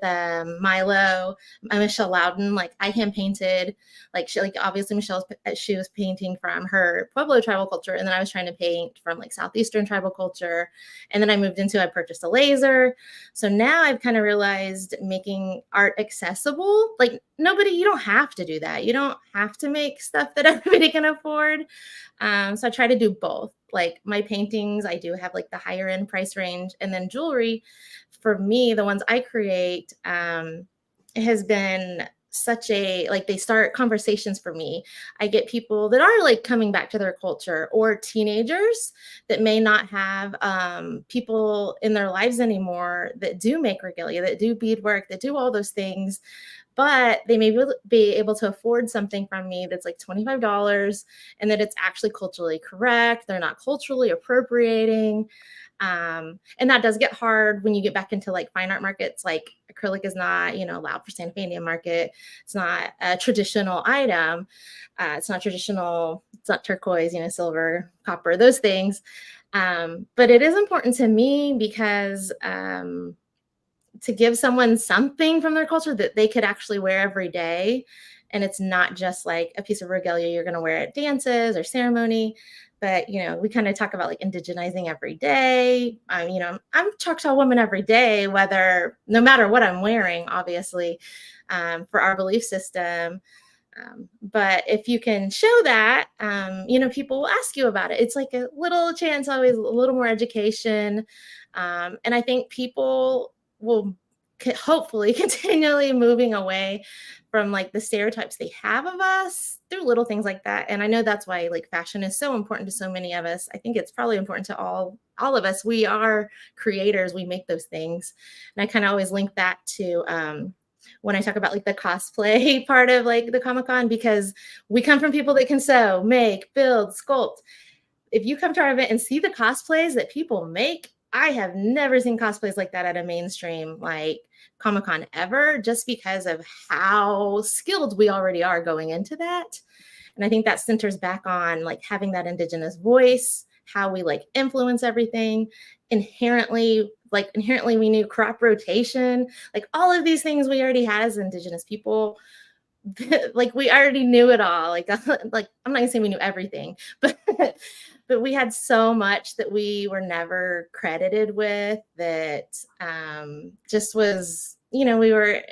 Milo, Michelle Loudon, like I hand painted, obviously she was painting from her Pueblo tribal culture. And then I was trying to paint from like Southeastern tribal culture. And then I purchased a laser. So now I've kind of realized making art accessible, like you don't have to do that. You don't have to make stuff that everybody can afford. So I try to do both. Like my paintings, I do have like the higher end price range, and then jewelry for me, the ones I create, it has been such they start conversations for me. I get people that are like coming back to their culture, or teenagers that may not have people in their lives anymore that do make regalia, that do beadwork, that do all those things. But they may be able to afford something from me that's like $25 and that it's actually culturally correct. They're not culturally appropriating. And that does get hard when you get back into like fine art markets. Like acrylic is not, allowed for Santa Fe Indian market. It's not a traditional item. It's not traditional. It's not turquoise, silver, copper, those things. But it is important to me because to give someone something from their culture that they could actually wear every day. And it's not just like a piece of regalia you're going to wear at dances or ceremony. But, we kind of talk about like indigenizing every day. I'm a Choctaw woman every day, no matter what I'm wearing, obviously, for our belief system. But if you can show that, people will ask you about it. It's like a little chance, always a little more education. And I think people will hopefully continually moving away from like the stereotypes they have of us through little things like that. And I know that's why like fashion is so important to so many of us. I think it's probably important to all of us. We are creators. We make those things. And I kind of always link that to when I talk about like the cosplay part of like the Comic-Con, because we come from people that can sew, make, build, sculpt. If you come to our event and see the cosplays that people make, I have never seen cosplays like that at a mainstream like Comic-Con ever, just because of how skilled we already are going into that. And I think that centers back on like having that Indigenous voice, how we like influence everything. Inherently we knew crop rotation, like all of these things we already had as Indigenous people. Like we already knew it all. Like I'm not gonna say we knew everything, but we had so much that we were never credited with that just was, we were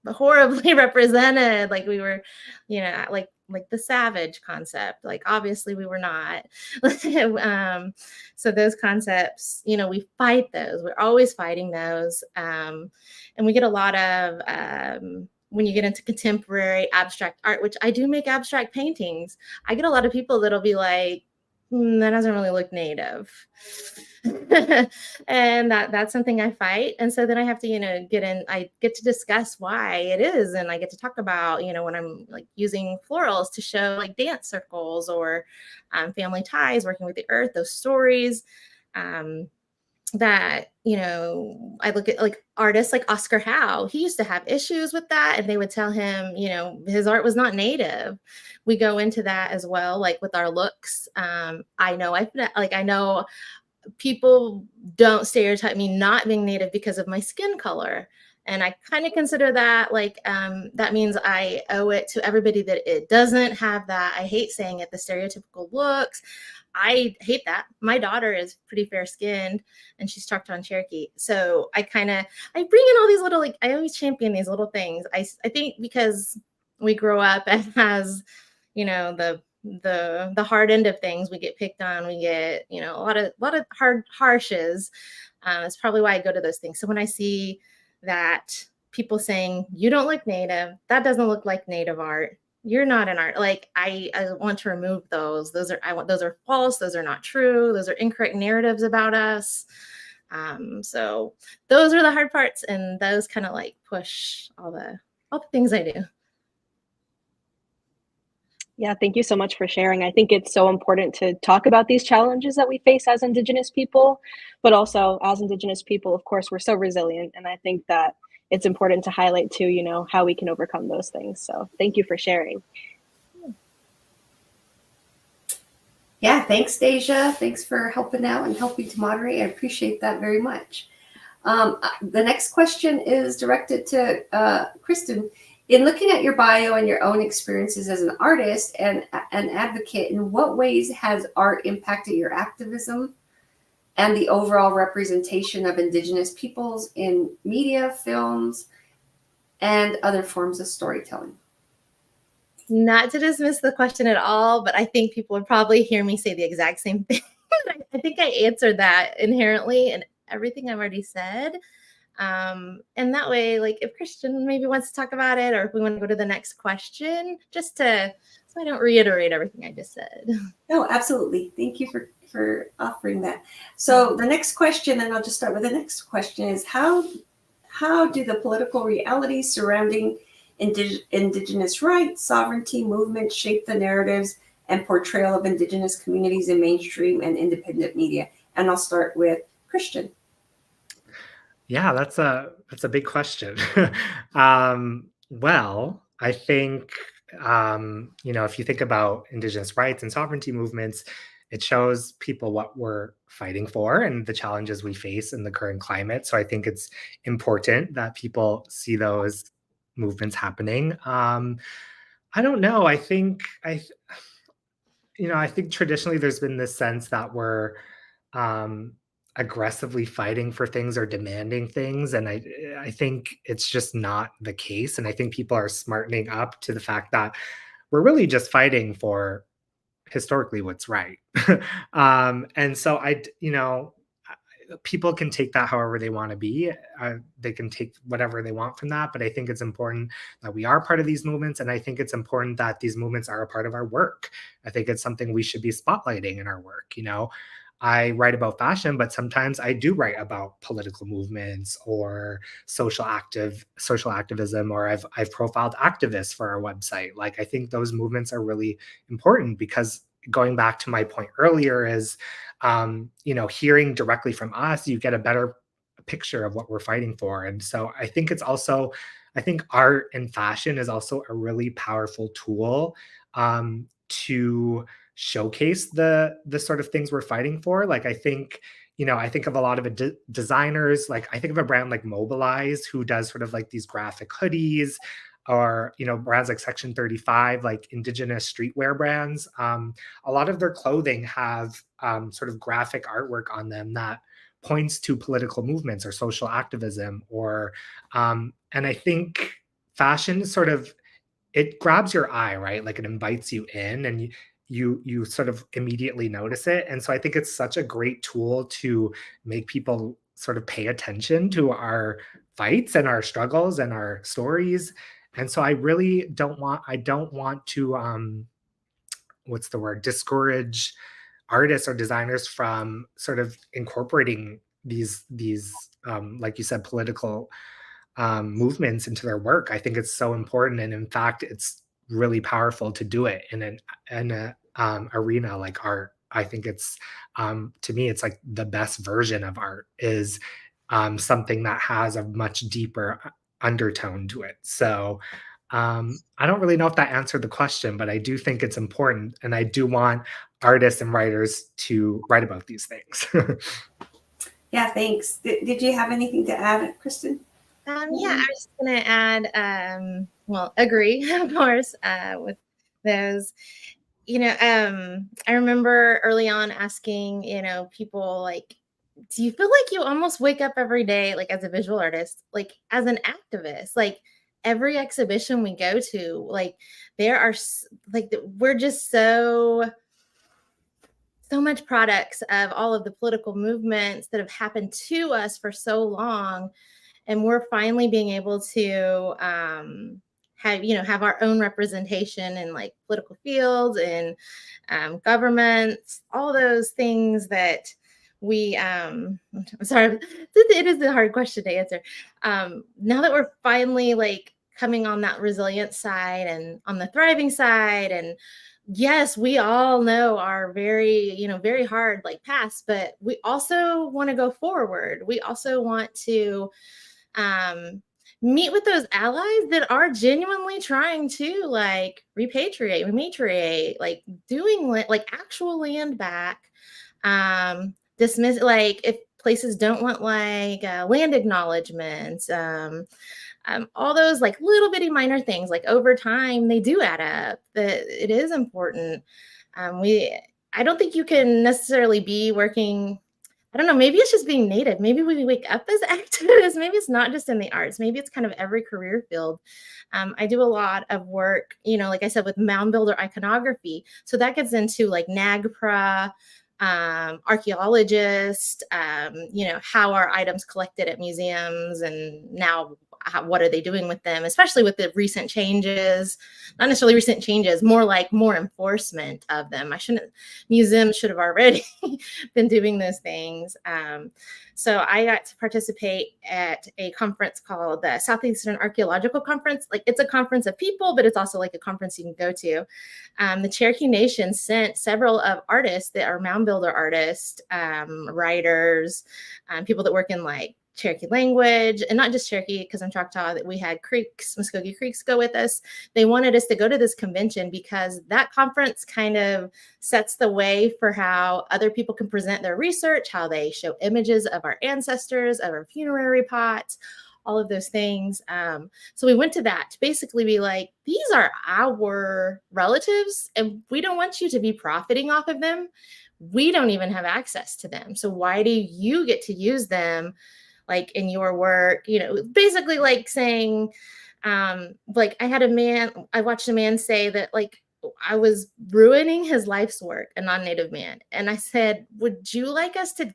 horribly represented. Like we were, like the savage concept. Like obviously we were not. So those concepts, we fight those. We're always fighting those. And we get a lot of when you get into contemporary abstract art, which I do make abstract paintings, I get a lot of people that'll be like, that doesn't really look Native. And that's something I fight. And so then I have to, I get to discuss why it is. And I get to talk about, when I'm like using florals to show like dance circles or family ties, working with the earth, those stories. That I look at like artists like Oscar Howe. He used to have issues with that, and they would tell him his art was not Native. We go into that as well, like with our looks. I know people don't stereotype me not being Native because of my skin color, and I kind of consider that like that means I owe it to everybody that it doesn't have that. I hate saying it, the stereotypical looks. I hate that. My daughter is pretty fair skinned and she's Choctaw and Cherokee. So I bring in all these little, like, I always champion these little things. I think because we grow up as, the hard end of things, we get picked on, we get, a lot of harshes. That's probably why I go to those things. So when I see that people saying, you don't look Native, that doesn't look like Native art, you're not an art. Like I want to remove those. Those are false. Those are not true. Those are incorrect narratives about us. So those are the hard parts, and those kind of like push all the things I do. Yeah, thank you so much for sharing. I think it's so important to talk about these challenges that we face as Indigenous people, but also as Indigenous people, of course, we're so resilient. And I think that it's important to highlight too, how we can overcome those things. So thank you for sharing. Yeah, thanks, Deja. Thanks for helping out and helping to moderate. I appreciate that very much. The next question is directed to Kristin. In looking at your bio and your own experiences as an artist and an advocate, in what ways has art impacted your activism and the overall representation of Indigenous peoples in media, films, and other forms of storytelling? Not to dismiss the question at all, but I think people would probably hear me say the exact same thing. I think I answered that inherently in everything I've already said. And that way, like if Kristin maybe wants to talk about it, or if we want to go to the next question, so I don't reiterate everything I just said. No, absolutely. Thank you for offering that. So the next question, and I'll just start with the next question, is how do the political realities surrounding Indigenous rights, sovereignty movements shape the narratives and portrayal of Indigenous communities in mainstream and independent media? And I'll start with Kristin. Yeah, that's a big question. Well, I think if you think about Indigenous rights and sovereignty movements, it shows people what we're fighting for and the challenges we face in the current climate. So I think it's important that people see those movements happening. I don't know. I think traditionally there's been this sense that we're aggressively fighting for things or demanding things, and I think it's just not the case. And I think people are smartening up to the fact that we're really just fighting for historically what's right. And so people can take that however they want to be. They can take whatever they want from that. But I think it's important that we are part of these movements. And I think it's important that these movements are a part of our work. I think it's something we should be spotlighting in our work. I write about fashion, but sometimes I do write about political movements or social activism, or I've profiled activists for our website. Like, I think those movements are really important because, going back to my point earlier, is hearing directly from us, you get a better picture of what we're fighting for. And so I think art and fashion is also a really powerful tool to showcase the sort of things we're fighting for. Like, I think of a lot of designers. Like, I think of a brand like Mobilize, who does sort of like these graphic hoodies, or brands like Section 35, like Indigenous streetwear brands. A lot of their clothing have sort of graphic artwork on them that points to political movements or social activism, or and I think fashion sort of, it grabs your eye, right? Like, it invites you in, and you sort of immediately notice it. And so I think it's such a great tool to make people sort of pay attention to our fights and our struggles and our stories. And so I really don't want to discourage artists or designers from sort of incorporating these like you said, political movements into their work. I think it's so important, and in fact, it's really powerful to do it in a arena like art. I think it's to me, it's like the best version of art is something that has a much deeper undertone to it. So I don't really know if that answered the question, but I do think it's important, and I do want artists and writers to write about these things. Yeah, thanks. Did you have anything to add, Kristin? Yeah, I was going to add, well, agree, of course, with those. I remember early on asking, people like, do you feel like you almost wake up every day, like as a visual artist, like as an activist, like every exhibition we go to, like there are like, we're just so much products of all of the political movements that have happened to us for so long. And we're finally being able to have our own representation in like political fields and governments, all those things that we I'm sorry, it is a hard question to answer. Now that we're finally like coming on that resilient side and on the thriving side, and yes, we all know our very hard like past, but we also want to go forward. We also want to meet with those allies that are genuinely trying to like rematriate, like doing like actual land back, dismiss, like if places don't want like land acknowledgements, all those like little bitty minor things, like over time they do add up, that it is important. I don't think you can necessarily be working, I don't know, maybe it's just being Native. Maybe we wake up as activists. Maybe it's not just in the arts. Maybe it's kind of every career field. I do a lot of work, like I said, with mound builder iconography. So that gets into like NAGPRA, archaeologists, how are items collected at museums, and now what are they doing with them, especially with the recent changes, not necessarily recent changes, more enforcement of them. Museums should have already been doing those things. So I got to participate at a conference called the Southeastern Archaeological Conference. Like it's a conference of people, but it's also like a conference you can go to. The Cherokee Nation sent several of artists that are mound builder artists, writers, people that work in like Cherokee language, and not just Cherokee, because I'm Choctaw, that we had Creeks, Muskogee Creeks go with us. They wanted us to go to this convention because that conference kind of sets the way for how other people can present their research, how they show images of our ancestors, of our funerary pots, all of those things. So we went to that to basically be like, these are our relatives, and we don't want you to be profiting off of them. We don't even have access to them. So why do you get to use them like in your work? Basically like saying, like I watched a man say that like I was ruining his life's work, a non-Native man. And I said, would you like us to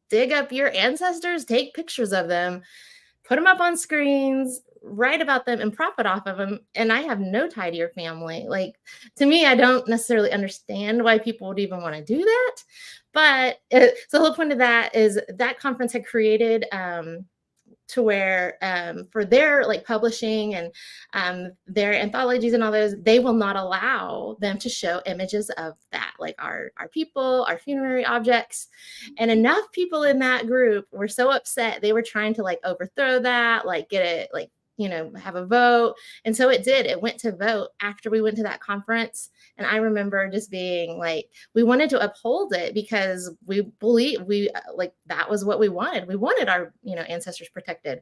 dig up your ancestors, take pictures of them, put them up on screens, write about them, and profit off of them? And I have no tie to your family. Like, to me, I don't necessarily understand why people would even want to do that. But so the whole point of that is that conference had created to where for their like publishing and their anthologies and all those, they will not allow them to show images of that, like our people, our funerary objects. And enough people in that group were so upset, they were trying to like overthrow that, like get it, like, have a vote. And so it did. It went to vote after we went to that conference. And I remember just being like, we wanted to uphold it because we believe that was what we wanted. We wanted our, ancestors protected.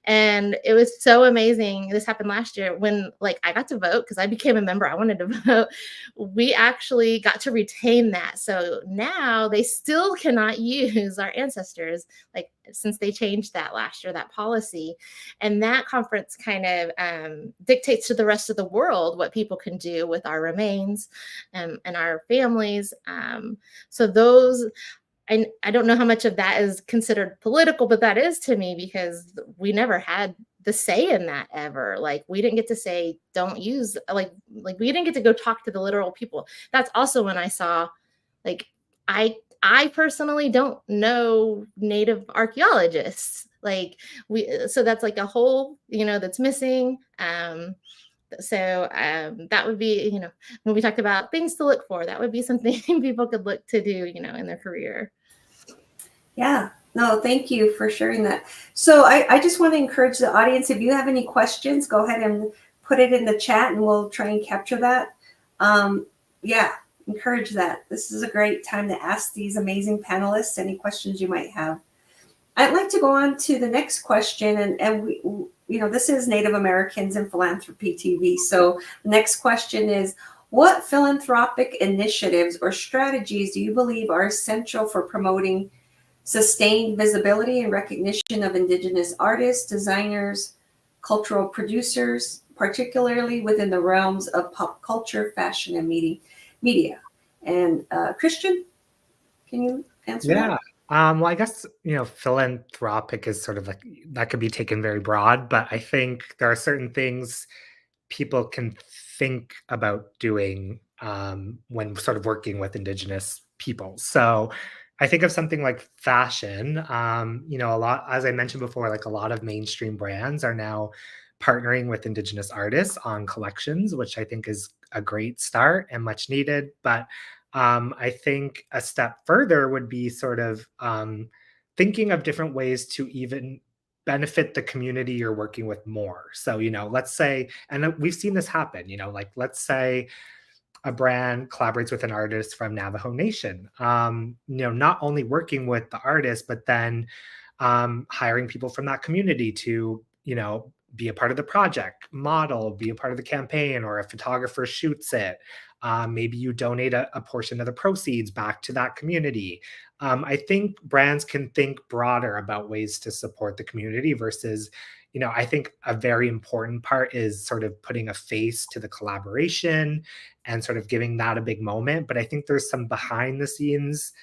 And it was so amazing. This happened last year when like I got to vote because I became a member. I wanted to vote. We actually got to retain that. So now they still cannot use our ancestors, like since they changed that last year, that policy. And that conference kind of dictates to the rest of the world what people can do with our remains and our families. So those, I don't know how much of that is considered political, but that is to me, because we never had the say in that ever. Like we didn't get to say, don't use, like we didn't get to go talk to the literal people. That's also when I saw Like I personally don't know Native archaeologists. Like so that's like a hole, that's missing. That would be, when we talked about things to look for, that would be something people could look to do, in their career. Yeah, no, thank you for sharing that. So I just want to encourage the audience, if you have any questions, go ahead and put it in the chat and we'll try and capture that. Yeah, encourage that. This is a great time to ask these amazing panelists any questions you might have. I'd like to go on to the next question, and we, this is Native Americans in Philanthropy TV. So the next question is, what philanthropic initiatives or strategies do you believe are essential for promoting sustained visibility and recognition of Indigenous artists, designers, cultural producers, particularly within the realms of pop culture, fashion, and media? And Kristin, can you answer that? Well, I guess, philanthropic is sort of like, that could be taken very broad, but I think there are certain things people can think about doing when sort of working with Indigenous people. So I think of something like fashion. A lot, as I mentioned before, like a lot of mainstream brands are now partnering with Indigenous artists on collections, which I think is a great start and much needed. But I think a step further would be sort of thinking of different ways to even benefit the community you're working with more. So, let's say, and we've seen this happen, like let's say a brand collaborates with an artist from Navajo Nation, not only working with the artist, but then hiring people from that community to, be a part of the project, model, be a part of the campaign, or a photographer shoots it. Maybe you donate a portion of the proceeds back to that community. I think brands can think broader about ways to support the community versus, I think a very important part is sort of putting a face to the collaboration and sort of giving that a big moment. But I think there's some behind the scenes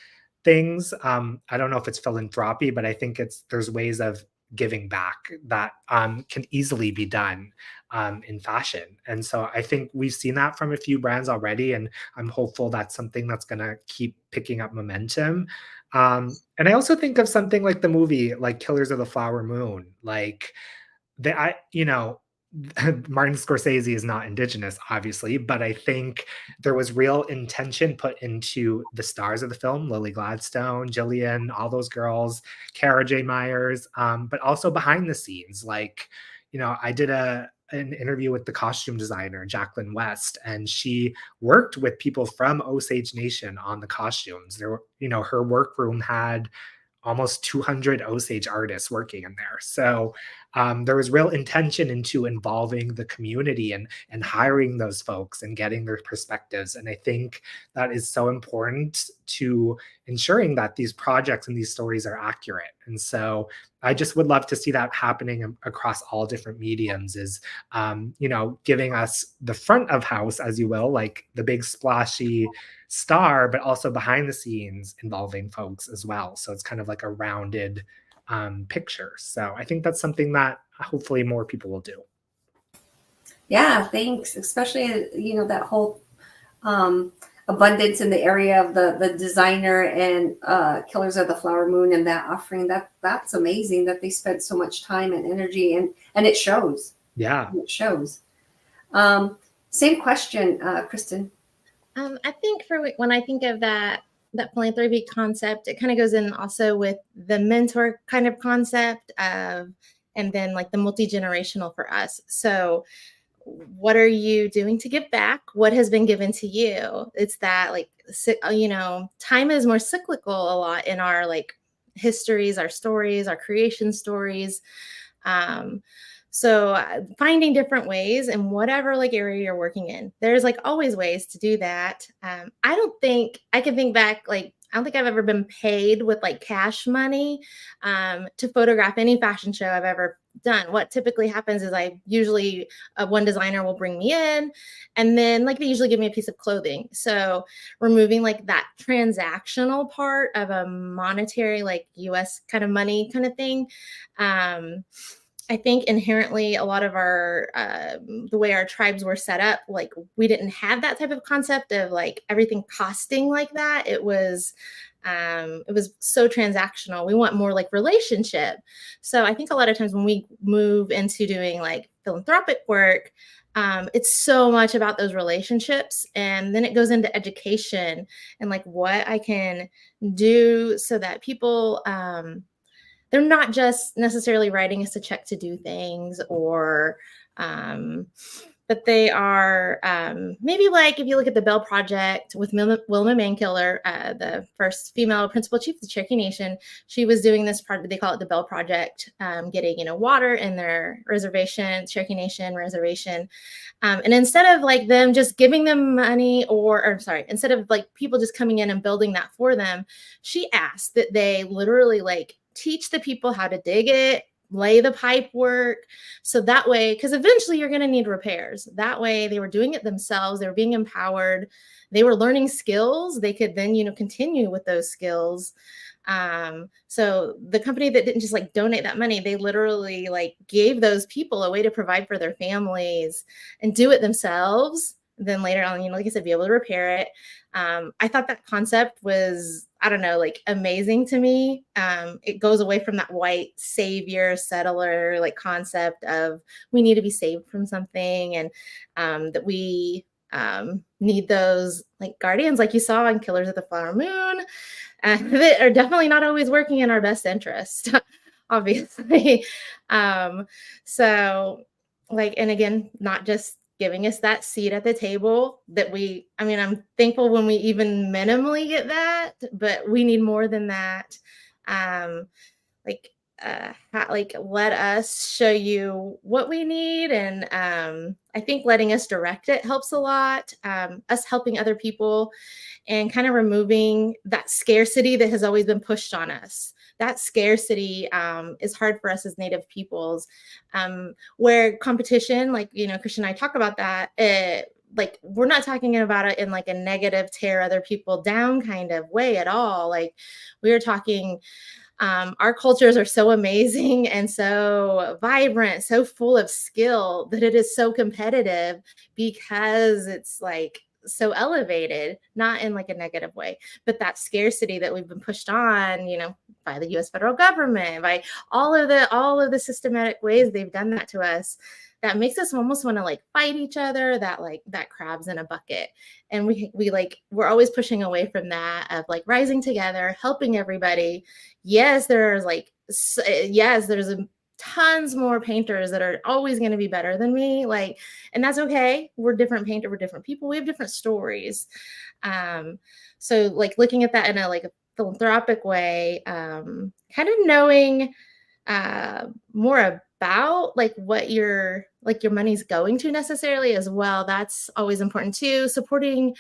things. I don't know if it's philanthropy, but I think there's ways of giving back that can easily be done in fashion. And so I think we've seen that from a few brands already, and I'm hopeful that's something that's going to keep picking up momentum. And I also think of something like the movie, like Killers of the Flower Moon. Like Martin Scorsese is not Indigenous, obviously, but I think there was real intention put into the stars of the film, Lily Gladstone, Jillian, all those girls, Cara J. Myers, but also behind the scenes. Like, I did an interview with the costume designer, Jacqueline West, and she worked with people from Osage Nation on the costumes. There were, her workroom had almost 200 Osage artists working in there. So there was real intention into involving the community and hiring those folks and getting their perspectives. And I think that is so important to ensuring that these projects and these stories are accurate. And so I just would love to see that happening across all different mediums, is, giving us the front of house, as you will, like the big splashy star, but also behind the scenes involving folks as well. So it's kind of like a rounded picture. So I think that's something that hopefully more people will do. Yeah, thanks. Especially, that whole abundance in the area of the designer and Killers of the Flower Moon and that offering. That's amazing that they spent so much time and energy, and it shows. Yeah, it shows. Same question, Kristin. I think when I think of that philanthropy concept, it kind of goes in also with the mentor kind of concept of, and then like the multi-generational for us. So what are you doing to give back? What has been given to you? It's that, like, time is more cyclical a lot in our like histories, our stories, our creation stories. So finding different ways in whatever like area you're working in, there's like always ways to do that. I don't think I can think back, like, I don't think I've ever been paid with like cash money to photograph any fashion show I've ever done. What typically happens is I usually, one designer will bring me in, and then like they usually give me a piece of clothing. So removing like that transactional part of a monetary, like US kind of money kind of thing. I think inherently a lot of our the way our tribes were set up, like we didn't have that type of concept of like everything costing like that. It was so transactional. We want more like relationship. So I think a lot of times when we move into doing like philanthropic work, it's so much about those relationships, and then it goes into education and like what I can do so that people they're not just necessarily writing us a check to do things, or but they are maybe like if you look at the Bell Project with Wilma Mankiller, the first female principal chief of the Cherokee Nation. She was doing this part, they call it the Bell Project, getting water in their reservation, Cherokee Nation reservation. And instead of like them just giving them money, or sorry, instead of like people just coming in and building that for them, she asked that they literally like teach the people how to dig it, lay the pipe work. So that way, because eventually you're going to need repairs. That way they were doing it themselves. They were being empowered. They were learning skills. They could then, continue with those skills. So the company that didn't just like donate that money, they literally like gave those people a way to provide for their families and do it themselves. Then later on, like I said, be able to repair it. I thought that concept was, I don't know, like amazing to me. It goes away from that white savior settler like concept of we need to be saved from something, and that we need those like guardians like you saw in Killers of the Flower Moon that are definitely not always working in our best interest, obviously. So like, and again, not just giving us that seat at the table that I'm thankful when we even minimally get that, but we need more than that. Let us show you what we need. And I think letting us direct it helps a lot. Us helping other people and kind of removing that scarcity that has always been pushed on us. That scarcity is hard for us as Native peoples, where competition, like, Kristin and I talk about that, like we're not talking about it in like a negative tear other people down kind of way at all. Like we are talking, our cultures are so amazing and so vibrant, so full of skill that it is so competitive because it's like so elevated, not in like a negative way, but that scarcity that we've been pushed on, by the US federal government, by all of the systematic ways they've done that to us, that makes us almost want to like fight each other, that crabs in a bucket. And we're always pushing away from that of like rising together, helping everybody. Yes, there's tons more painters that are always going to be better than me. Like, and that's okay. We're different painter. We're different people. We have different stories. So like looking at that in a philanthropic way, kind of knowing more about like what your money's going to necessarily as well. That's always important too. Supporting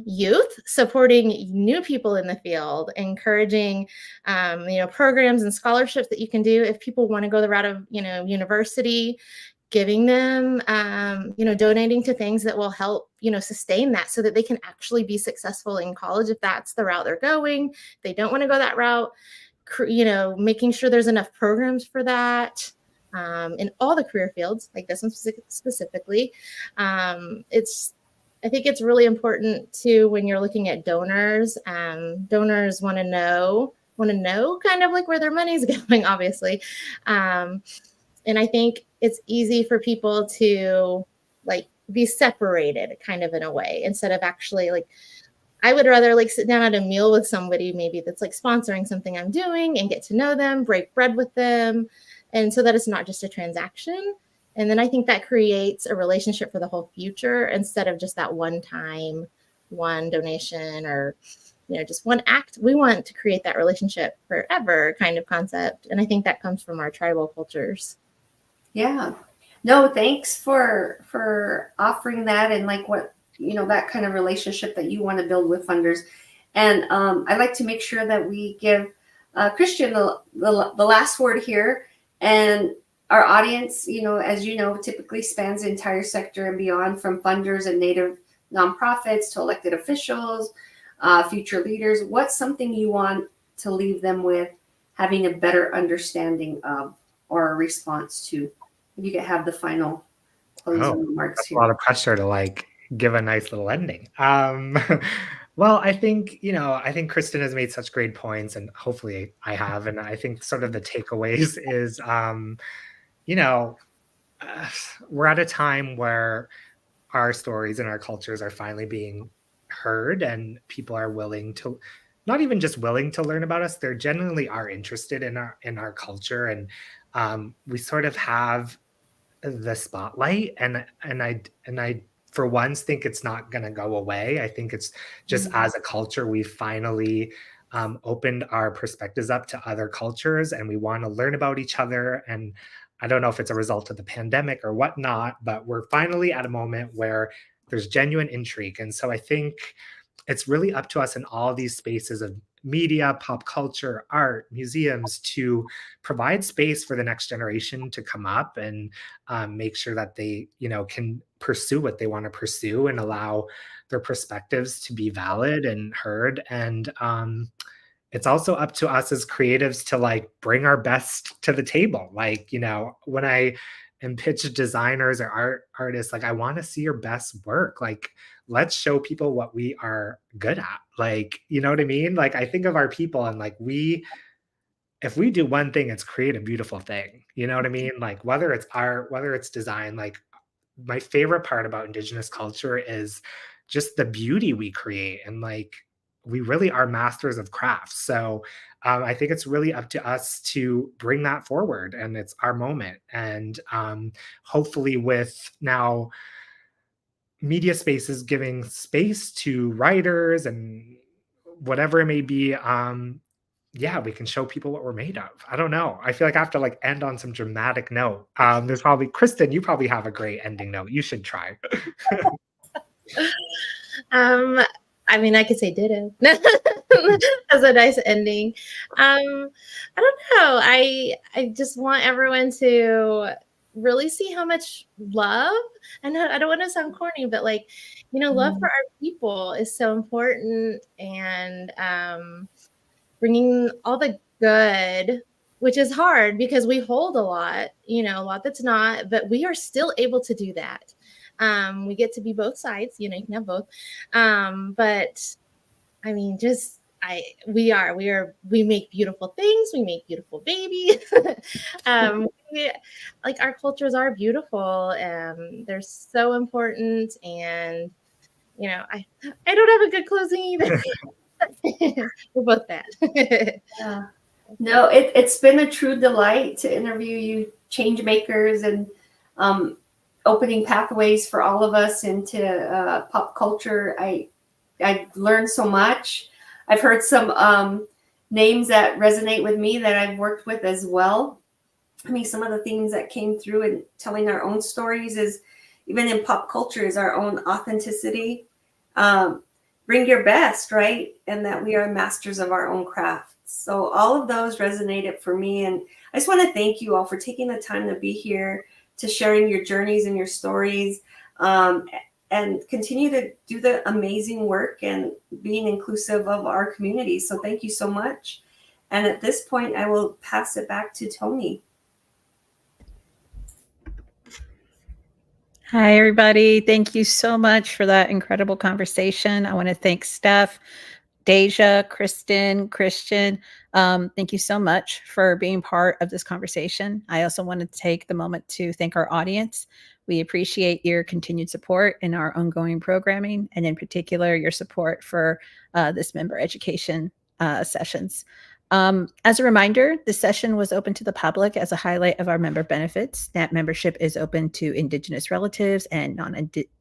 youth, supporting new people in the field, encouraging programs and scholarships that you can do if people want to go the route of university, giving them donating to things that will help sustain that so that they can actually be successful in college if that's the route they're going. If they don't want to go that route, making sure there's enough programs for that in all the career fields, like this one specifically. I think it's really important too when you're looking at donors. Donors want to know kind of like where their money's going, obviously. And I think it's easy for people to like be separated kind of in a way, instead of actually like, I would rather like sit down at a meal with somebody maybe that's like sponsoring something I'm doing and get to know them, break bread with them. And so that it's not just a transaction. And then I think that creates a relationship for the whole future instead of just that one time, one donation, or, just one act. We want to create that relationship forever kind of concept. And I think that comes from our tribal cultures. Yeah. No, thanks for offering that, and like what, that kind of relationship that you want to build with funders. And I'd like to make sure that we give Kristin the last word here. And our audience, as you know, typically spans the entire sector and beyond, from funders and Native nonprofits to elected officials, future leaders. What's something you want to leave them with, having a better understanding of or a response to. You can have the final closing remarks that's here. a lot of pressure to like give a nice little ending. Well, I think, I think Kristin has made such great points, and hopefully I have. And I think sort of the takeaways is, you know, we're at a time where our stories and our cultures are finally being heard, and people are willing to, not even just willing to learn about us, they're genuinely are interested in our culture. And we sort of have the spotlight, and I for once think it's not going to go away. I think it's just as a culture we finally opened our perspectives up to other cultures, and we want to learn about each other. And I don't know if it's a result of the pandemic or whatnot, but we're finally at a moment where there's genuine intrigue. And so I think it's really up to us in all these spaces of media, pop culture, art, museums to provide space for the next generation to come up and make sure that they, can pursue what they want to pursue and allow their perspectives to be valid and heard. And it's also up to us as creatives to like bring our best to the table. Like, when I am pitched designers or artists, like I want to see your best work. Like, let's show people what we are good at. Like, you know what I mean? Like, I think of our people and like if we do one thing, it's create a beautiful thing. You know what I mean? Like whether it's art, whether it's design, like my favorite part about Indigenous culture is just the beauty we create. And like, we really are masters of crafts. So I think it's really up to us to bring that forward, and it's our moment. And hopefully with now media spaces giving space to writers and whatever it may be, we can show people what we're made of. I don't know. I feel like I have to like end on some dramatic note. There's probably, Kristin, you probably have a great ending note. You should try. I mean, I could say ditto. That's a nice ending. I don't know. I just want everyone to really see how much love, and I don't want to sound corny, but like, love for our people is so important, and bringing all the good, which is hard because we hold a lot that's not, but we are still able to do that. We get to be both sides, you can have both. But I mean, we make beautiful things. We make beautiful babies. Like our cultures are beautiful, and they're so important. And, I don't have a good closing either. We're both bad. Yeah. No, it's been a true delight to interview you, change makers, and opening pathways for all of us into pop culture. I learned so much. I've heard some names that resonate with me that I've worked with as well. I mean, some of the themes that came through in telling our own stories is, even in pop culture, is our own authenticity. Bring your best, right? And that we are masters of our own craft. So all of those resonated for me. And I just want to thank you all for taking the time to be here, to sharing your journeys and your stories, and continue to do the amazing work and being inclusive of our community. So thank you so much. And at this point, I will pass it back to Tony. Hi, everybody. Thank you so much for that incredible conversation. I want to thank Steph, Deja, Kristin, Christian. Thank you so much for being part of this conversation. I also want to take the moment to thank our audience. We appreciate your continued support in our ongoing programming, and in particular, your support for this member education sessions. As a reminder, the session was open to the public as a highlight of our member benefits. NAP membership is open to Indigenous relatives and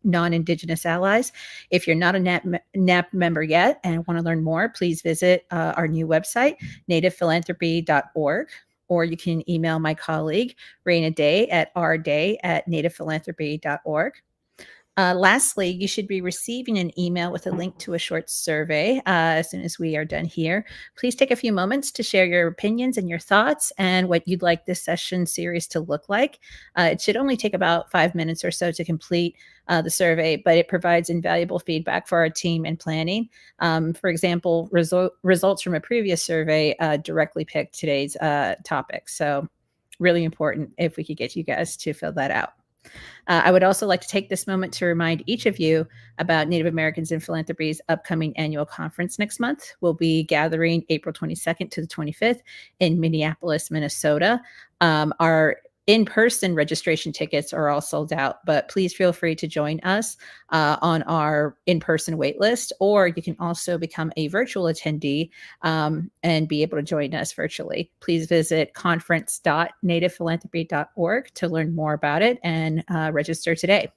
non-Indigenous allies. If you're not a NAP member yet and want to learn more, please visit our new website, nativephilanthropy.org, or you can email my colleague, Raina Day, at rday@nativephilanthropy.org. Lastly, you should be receiving an email with a link to a short survey as soon as we are done here. Please take a few moments to share your opinions and your thoughts and what you'd like this session series to look like. It should only take about 5 minutes or so to complete the survey, but it provides invaluable feedback for our team and planning. For example, results from a previous survey directly picked today's topic. So really important if we could get you guys to fill that out. I would also like to take this moment to remind each of you about Native Americans in Philanthropy's upcoming annual conference next month. We'll be gathering April 22nd to the 25th in Minneapolis, Minnesota. Our in-person registration tickets are all sold out, but please feel free to join us on our in-person wait list, or you can also become a virtual attendee and be able to join us virtually. Please visit conference.nativephilanthropy.org to learn more about it and register today.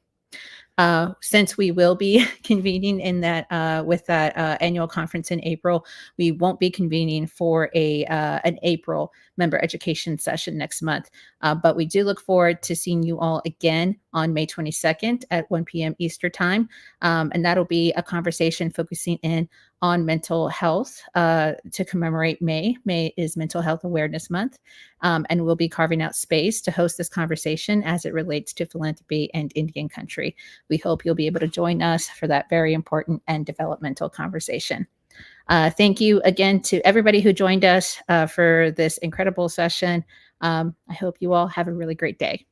Since we will be convening in that with that annual conference in April, we won't be convening for an April member education session next month. But we do look forward to seeing you all again on May 22nd at 1 p.m. Eastern time. And that'll be a conversation focusing in on mental health to commemorate May. May is Mental Health Awareness Month. And we'll be carving out space to host this conversation as it relates to philanthropy and Indian country. We hope you'll be able to join us for that very important and developmental conversation. Thank you again to everybody who joined us for this incredible session. I hope you all have a really great day.